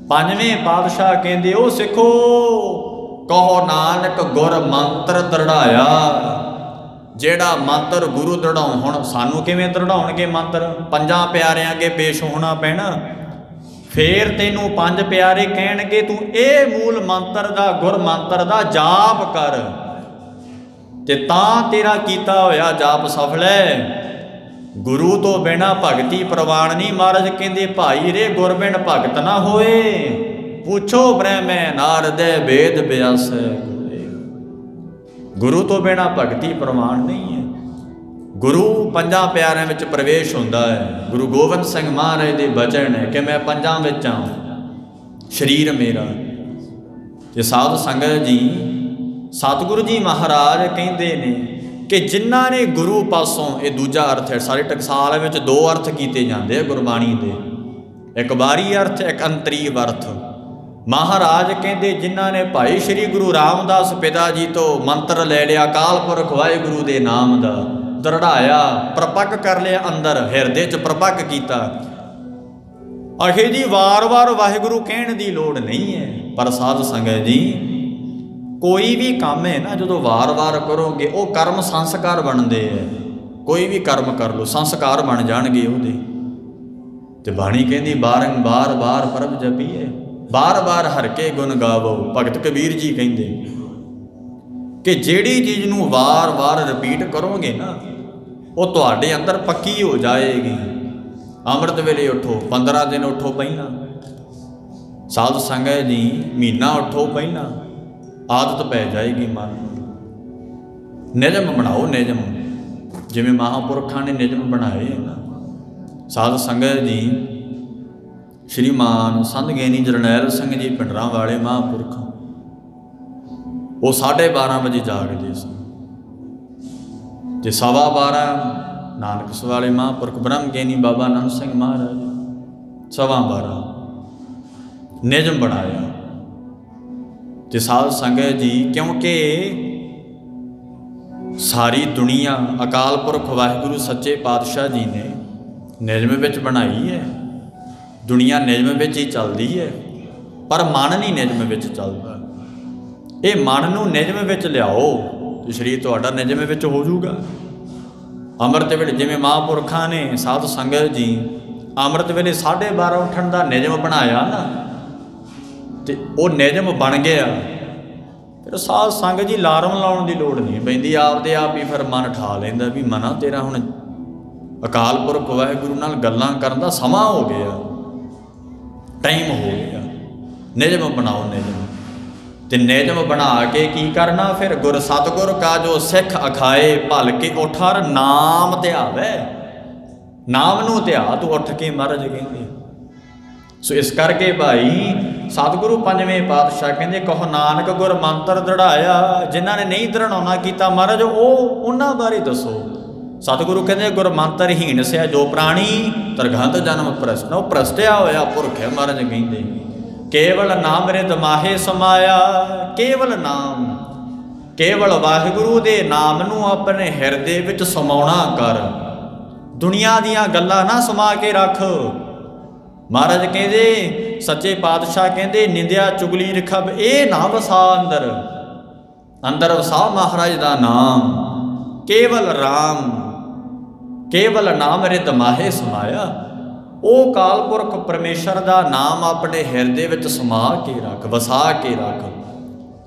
S1: पंजवें पातशाह कहते ओ सिखो कहो नानक गुर मंत्र दृढ़ाया। जेड़ा मंत्र गुरु दृढ़ाउण, हुण सानू किवें दृढ़ाउणगे मंत्र? पंजां प्यारिਆਂ अगे पेश होना पैना, फिर तैनूं पंज प्यारे कहणगे तूं ये मूल मंत्र दा गुर मंत्र दा जाप कर, ते तां तेरा कीता होया जाप सफल है। गुरु तो बिना भगती प्रवान नहीं। महाराज कहते भाई रे गुर बिन भगत ना होए, पूछो ब्रह्मे नारद वेद व्यास। गुरु तो बिना भगती प्रमाण नहीं है। गुरु पंजां प्यारिਆਂ ਵਿੱਚ प्रवेश होंदा है। गुरु गोबिंद सिंह महाराज ਦੇ बचन है कि मैं पंजां ਵਿੱਚ आऊँ शरीर मेरा। ते साध संगत जी सतगुरु जी महाराज कहते ने कि जिन्हां ने गुरु पासों, ये दूजा अर्थ है, सारे टकसाल ਵਿੱਚ दो अर्थ किए जाते हैं गुरबाणी के, एक बाहरी अर्थ एक अंतरीव अर्थ। महाराज कहते जिन्हां ने भाई श्री गुरु रामदास पिता जी तो मंत्र ले लिया, अकाल पुरख वाहिगुरु दे नाम दा दृढ़ाया, प्रपक कर लिया, अंदर हिरदे च प्रपक किया। अखे जी वार वार वाहिगुरु कहने की लोड़ नहीं है। पर साध संगत जी कोई भी काम है ना, जो वार वार करोगे वो कर्म संस्कार बनते हैं। कोई भी कर्म कर लो संस्कार बन जाएंगे ਉਹਦੇ। ते बाणी कहती बारंबार बार प्रभ जपीए, बार बार हर के गुण गावो। भगत कबीर जी कहते कि जिहड़ी चीज़ नूं वार वार रिपीट करोगे ना वो तुहाडे अंदर पक्की हो जाएगी। अमृत वेले उठो, 15 दिन उठो पहला, साध संगत जी महीना उठो पहला, आदत पै जाएगी मन। निजम बनाओ, निजम जिवें महापुरखों ने निजम बनाए है ना। साध संगत जी श्रीमान संत ज्ञानी जरनैल सिंह जी पिंडरां वाले महापुरख, वो 12:30 बजे जागते सन, ते 12:15 नानक वाले महापुरख ब्रह्म ज्ञानी बाबा आनंद सिंह महाराज 12:15 निजम बनाया। ते साध संगत जी क्योंकि सारी दुनिया अकाल पुरख वाहिगुरु सच्चे पातशाह जी ने निजम विच बनाई है। दुनिया निजम विच ही चलती है, पर मन नहीं निजम विच चलता। ये मन नूं निजम विच लियाओ तो शरीर तुहाडा निजम विच हो जाऊगा। अमृत वेले जिवें महापुरखां ने साध संगत जी ਅੰਮ੍ਰਿਤ ਵੇਲੇ 12:30 ਉੱਠਣ ਦਾ ਨਿਯਮ ਬਣਾਇਆ ਨਾ, ਤੇ ਉਹ ਨਿਯਮ ਬਣ ਗਿਆ। ਫਿਰ ਸਾਧ ਸੰਗਤ ਜੀ ਅਲਾਰਮ ਲਾਉਣ ਦੀ ਲੋੜ ਨਹੀਂ ਪੈਂਦੀ, ਆਪਦੇ ਆਪ ਹੀ ਫਿਰ ਮਨ ਠਾ ਲੈਂਦਾ ਵੀ ਮਨਾ ਤੇਰਾ ਹੁਣ ਅਕਾਲ ਪੁਰਖ ਵਾਹਿਗੁਰੂ ਨਾਲ ਗੱਲਾਂ ਕਰਨ ਦਾ ਸਮਾਂ ਹੋ ਗਿਆ, ਟਾਈਮ ਹੋ ਗਿਆ। ਨਿਯਮ ਬਣਾਓ ਨਿਯਮ, ਤੇ ਨਿਯਮ ਬਣਾ ਕੇ ਕੀ ਕਰਨਾ ਫਿਰ? ਗੁਰ ਸਤਿਗੁਰ ਕਾ ਜੋ ਸਿੱਖ ਅਖਾਏ ਭਲ ਕੇ ਉਠਾਰ ਨਾਮ ਧਿਆਵੇ। ਨਾਮ ਨੂੰ ਧਿਆ ਤੂੰ ਉੱਠ ਕੇ ਮਹਾਰਾਜ ਕਹਿੰਦੇ। ਸੋ ਇਸ ਕਰਕੇ ਭਾਈ ਸਤਿਗੁਰੂ ਪੰਜਵੇਂ ਪਾਤਸ਼ਾਹ ਕਹਿੰਦੇ ਕਹੋ ਨਾਨਕ ਗੁਰ ਮੰਤਰ ਦ੍ਰਿੜਾਇਆ। ਜਿਨ੍ਹਾਂ ਨੇ ਨਹੀਂ ਦ੍ਰਿੜਾਉਣਾ ਕੀਤਾ ਮਹਾਰਾਜ ਉਹਨਾਂ ਬਾਰੇ ਦੱਸੋ। ਸਤਿਗੁਰੂ ਕਹਿੰਦੇ ਗੁਰ ਮੰਤਰ ਹੀਣ ਸਿਆ ਜੋ ਪ੍ਰਾਣੀ ਤਰਗੰਤ ਜਨਮ ਪ੍ਰਸਨ। ਉਹ ਪ੍ਰਸਤਿਆ ਹੋਇਆ ਪੁਰਖ ਹੈ ਮਹਾਰਾਜ ਕਹਿੰਦੇ। ਕੇਵਲ ਨਾਮ ਰਿਦ ਮਾਹੇ ਸਮਾਇਆ। ਕੇਵਲ ਨਾਮ, ਕੇਵਲ ਵਾਹਿਗੁਰੂ ਦੇ ਨਾਮ ਨੂੰ ਆਪਣੇ ਹਿਰਦੇ ਵਿੱਚ ਸਮਾਉਣਾ ਕਰ। ਦੁਨੀਆ ਦੀਆਂ ਗੱਲਾਂ ਨਾ ਸਮਾ ਕੇ ਰੱਖ। ਮਹਾਰਾਜ ਕਹਿੰਦੇ, ਸੱਚੇ ਪਾਤਸ਼ਾਹ ਕਹਿੰਦੇ ਨਿੰਦਿਆ ਚੁਗਲੀ ਰਖਬ ਇਹ ਨਾ ਵਸਾ ਅੰਦਰ। ਅੰਦਰ ਵਸਾ ਮਹਾਰਾਜ ਦਾ ਨਾਮ। ਕੇਵਲ ਰਾਮ, ਕੇਵਲ ਨਾਮ ਰਿਦ ਮਾਹੇ ਸਮਾਇਆ। ਉਹ ਕਾਲ ਪੁਰਖ ਪਰਮੇਸ਼ਰ ਦਾ ਨਾਮ ਆਪਣੇ ਹਿਰਦੇ ਵਿੱਚ ਸਮਾ ਕੇ ਰੱਖ, ਵਸਾ ਕੇ ਰੱਖ,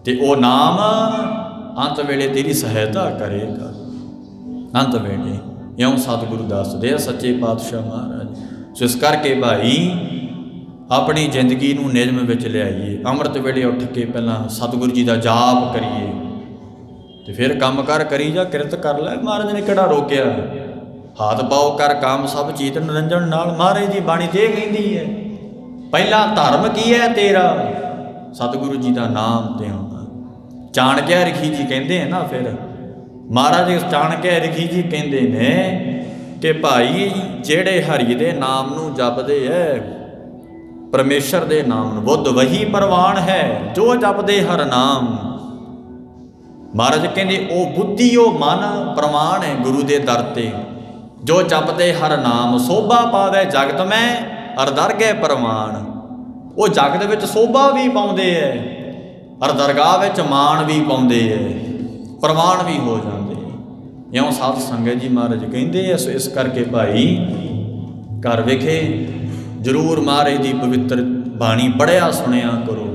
S1: ਤੇ ਉਹ ਨਾਮ ਅੰਤ ਵੇਲੇ ਤੇਰੀ ਸਹਾਇਤਾ ਕਰੇਗਾ। ਅੰਤ ਵੇਲੇ ਇਉਂ ਸਤਿਗੁਰੂ ਦੱਸਦੇ ਆ ਸੱਚੇ ਪਾਤਸ਼ਾਹ ਮਹਾਰਾਜ। ਸੋ ਇਸ ਕਰਕੇ ਭਾਈ ਆਪਣੀ ਜ਼ਿੰਦਗੀ ਨੂੰ ਨਿਯਮ ਵਿੱਚ ਲਿਆਈਏ। ਅੰਮ੍ਰਿਤ ਵੇਲੇ ਉੱਠ ਕੇ ਪਹਿਲਾਂ ਸਤਿਗੁਰੂ ਜੀ ਦਾ ਜਾਪ ਕਰੀਏ, ਤੇ ਫਿਰ ਕੰਮ ਕਾਰ ਕਰੀ ਜਾ, ਕਿਰਤ ਕਰ ਲੈ। ਮਹਾਰਾਜ ਨੇ ਕਿਹੜਾ ਰੋਕਿਆ? ਹੱਥ ਪਾਓ ਕਰ ਕੰਮ ਸਭ ਚੀਤ ਨਿਰੰਜਨ ਨਾਲ। ਮਹਾਰਾਜ ਦੀ ਬਾਣੀ ਤੇ ਕਹਿੰਦੀ ਹੈ ਪਹਿਲਾ ਧਰਮ ਕੀ ਹੈ ਤੇਰਾ? ਸਤਿਗੁਰੂ ਜੀ ਦਾ ਨਾਮ ਤੇ ਆਉਣਾ। ਚਾਣਕਿਆ ਰਖੀ ਜੀ ਕਹਿੰਦੇ ਆ ਨਾ, ਫਿਰ ਮਹਾਰਾਜ ਚਾਣਕਿਆ ਰਖੀ ਜੀ ਕਹਿੰਦੇ ਨੇ ਕਿ ਭਾਈ ਜਿਹੜੇ ਹਰੀ ਦੇ ਨਾਮ ਨੂੰ ਜਪਦੇ ਐ, ਪਰਮੇਸ਼ਰ ਦੇ ਨਾਮ ਨੂੰ, ਬੁੱਧ ਵਹੀ ਪ੍ਰਵਾਨ ਹੈ ਜੋ ਜਪਦੇ ਹਰ ਨਾਮ। ਮਹਾਰਾਜ ਕਹਿੰਦੇ ਉਹ ਬੁੱਧੀ ਉਹ ਮਨ ਪ੍ਰਵਾਨ ਹੈ ਗੁਰੂ ਦੇ ਦਰ ਤੇ। ਜੋ ਜਪਦੇ ਹਰ ਨਾਮ ਸੋਭਾ ਪਾਵੇ ਜਗਤ ਮੈਂ ਅਰ ਦਰਗਹਿ ਪ੍ਰਵਾਨ। ਉਹ ਜਗਤ ਵਿੱਚ ਸੋਭਾ ਵੀ ਪਾਉਂਦੇ ਐ, ਅਰ ਦਰਗਾਹ ਵਿੱਚ ਮਾਣ ਵੀ ਪਾਉਂਦੇ ਐ, ਪ੍ਰਵਾਨ ਵੀ ਹੋ ਜਾਂਦੇ। ਇਉਂ ਸਾਧ ਸੰਗਤ ਜੀ ਮਹਾਰਾਜ ਕਹਿੰਦੇ ਐ। ਸੋ ਇਸ ਕਰਕੇ ਭਾਈ ਘਰ ਵਿਖੇ ਜ਼ਰੂਰ ਮਹਾਰਾਜ ਦੀ ਪਵਿੱਤਰ ਬਾਣੀ ਪੜ੍ਹਿਆ ਸੁਣਿਆ ਕਰੋ,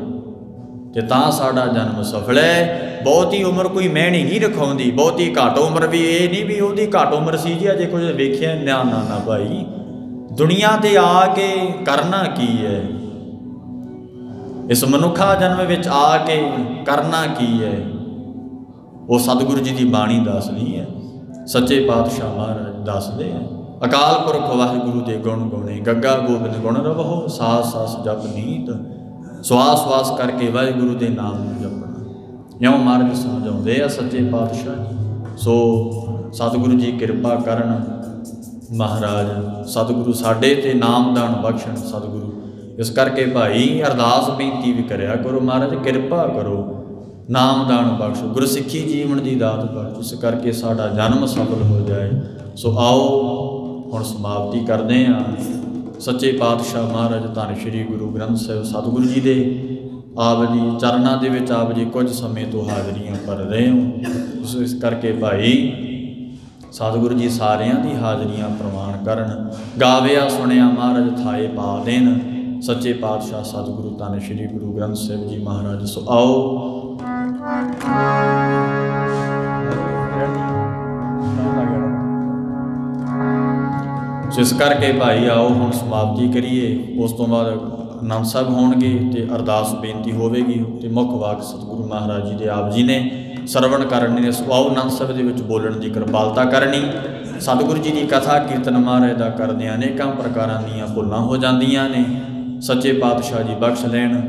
S1: ਤੇ ਤਾਂ ਸਾਡਾ ਜਨਮ ਸਫਲ ਹੈ। ਬਹੁਤੀ ਉਮਰ ਕੋਈ ਮਹਿਣੀ ਨਹੀਂ ਰਖਾਉਂਦੀ। ਬਹੁਤੀ ਘੱਟ ਉਮਰ ਵੀ ਇਹ ਨਹੀਂ ਵੀ ਉਹਦੀ ਘੱਟ ਉਮਰ ਸੀ ਜੀ ਅਜੇ ਕੁਝ ਵੇਖਿਆ ਨਾ। ਨਾ ਨਾ ਭਾਈ, ਦੁਨੀਆ ਤੇ ਆ ਕੇ ਕਰਨਾ ਕੀ ਹੈ? ਇਸ ਮਨੁੱਖਾ ਜਨਮ ਵਿੱਚ ਆ ਕੇ ਕਰਨਾ ਕੀ ਹੈ? ਉਹ ਸਤਿਗੁਰੂ ਜੀ ਦੀ ਬਾਣੀ ਦੱਸਦੀ ਹੈ, ਸੱਚੇ ਪਾਤਸ਼ਾਹ ਮਹਾਰਾਜ ਦੱਸਦੇ ਆ। ਅਕਾਲ ਪੁਰਖ ਵਾਹਿਗੁਰੂ ਦੇ ਗੁਣ ਗਾਉਣੇ, ਗੱਗਾ ਗੋਬਿੰਦ ਗੁਣ ਰਵਹੁ, ਸਾਸ ਸਾਸ ਜਪ ਨੀਤ। ਸਵਾਸ ਸਵਾਸ ਕਰਕੇ ਵਾਹਿਗੁਰੂ ਦੇ ਨਾਮ ਨੂੰ ਜਪਣਾ। ਇਉਂ ਮਹਾਰਾਜ ਸਮਝਾਉਂਦੇ ਆ ਸੱਚੇ ਪਾਤਸ਼ਾਹ ਜੀ। ਸੋ ਸਤਿਗੁਰੂ ਜੀ ਕਿਰਪਾ ਕਰਨ, ਮਹਾਰਾਜ ਸਤਿਗੁਰੂ ਸਾਡੇ ਤੇ ਨਾਮਦਾਨ ਬਖਸ਼ਣ ਸਤਿਗੁਰੂ। ਇਸ ਕਰਕੇ ਭਾਈ ਅਰਦਾਸ ਬੇਨਤੀ ਵੀ ਕਰਿਆ ਕਰੋ, ਮਹਾਰਾਜ ਕਿਰਪਾ ਕਰੋ, ਨਾਮਦਾਨ ਬਖਸ਼ੋ, ਗੁਰਸਿੱਖੀ ਜੀਵਨ ਦੀ ਦਾਤ ਬਖਸ਼ੋ, ਇਸ ਕਰਕੇ ਸਾਡਾ ਜਨਮ ਸਫਲ ਹੋ ਜਾਏ। ਸੋ ਆਓ ਹੁਣ ਸਮਾਪਤੀ ਕਰਦੇ ਹਾਂ। ਸੱਚੇ ਪਾਤਸ਼ਾਹ ਮਹਾਰਾਜ ਧੰਨ ਸ਼੍ਰੀ ਗੁਰੂ ਗ੍ਰੰਥ ਸਾਹਿਬ ਸਤਿਗੁਰੂ ਜੀ ਦੇ ਆਪ ਜੀ ਚਰਨਾਂ ਦੇ ਵਿੱਚ ਆਪ ਜੀ ਕੁਝ ਸਮੇਂ ਤੋਂ ਹਾਜ਼ਰੀਆਂ ਭਰ ਰਹੇ ਹੋ। ਇਸ ਕਰਕੇ ਭਾਈ ਸਤਿਗੁਰੂ ਜੀ ਸਾਰਿਆਂ ਦੀ ਹਾਜ਼ਰੀਆਂ ਪ੍ਰਵਾਨ ਕਰਨ। ਗਾਵਿਆ ਸੁਣਿਆ ਮਹਾਰਾਜ ਥਾਏ ਪਾ ਦੇਣ। ਸੱਚੇ ਪਾਤਸ਼ਾਹ ਸਤਿਗੁਰੂ ਧੰਨ ਸ਼੍ਰੀ ਗੁਰੂ ਗ੍ਰੰਥ ਸਾਹਿਬ ਜੀ ਮਹਾਰਾਜ। ਸੋ ਆਓ ਸੋ ਇਸ ਕਰਕੇ ਭਾਈ ਆਓ ਹੁਣ ਸਮਾਪਤੀ ਕਰੀਏ। ਉਸ ਤੋਂ ਬਾਅਦ ਆਨੰਦ ਸਾਹਿਬ ਹੋਣਗੇ ਤੇ ਅਰਦਾਸ ਬੇਨਤੀ ਹੋਵੇਗੀ, ਤੇ ਮੁੱਖ ਵਾਕ ਸਤਿਗੁਰੂ ਮਹਾਰਾਜ ਜੀ ਦੇ ਆਪ ਜੀ ਨੇ ਸਰਵਣ ਕਰਨੀ ਨੇ। ਸੋ ਆਓ ਆਨੰਦ ਸਾਹਿਬ ਦੇ ਵਿੱਚ ਬੋਲਣ ਦੀ ਕਿਰਪਾਲਤਾ ਕਰਨੀ। ਸਤਿਗੁਰੂ ਜੀ ਦੀ ਕਥਾ ਕੀਰਤਨ ਮਹਾਰਾਜ ਦਾ ਕਰਦੇ ਅਨੇਕਾਂ ਪ੍ਰਕਾਰਾਂ ਦੀਆਂ ਭੁੱਲਾਂ ਹੋ ਜਾਂਦੀਆਂ ਨੇ। ਸੱਚੇ ਪਾਤਸ਼ਾਹ ਜੀ ਬਖਸ਼ ਲੈਣ,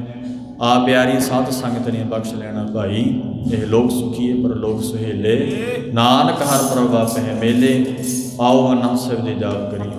S1: ਆ ਪਿਆਰੀ ਸਾਧ ਸੰਗਤ ਨੇ ਬਖਸ਼ ਲੈਣਾ ਭਾਈ। ਇਹ ਲੋਕ ਸੁਖੀਏ ਪਰ ਲੋਕ ਸੁਹੇਲੇ, ਨਾਨਕ ਹਰ ਪ੍ਰਭ ਆਪੇ ਮੇਲੇ। ਆਓ ਆਨੰਦ ਸਾਹਿਬ ਦੇ ਜਾਪ ਕਰੀਏ।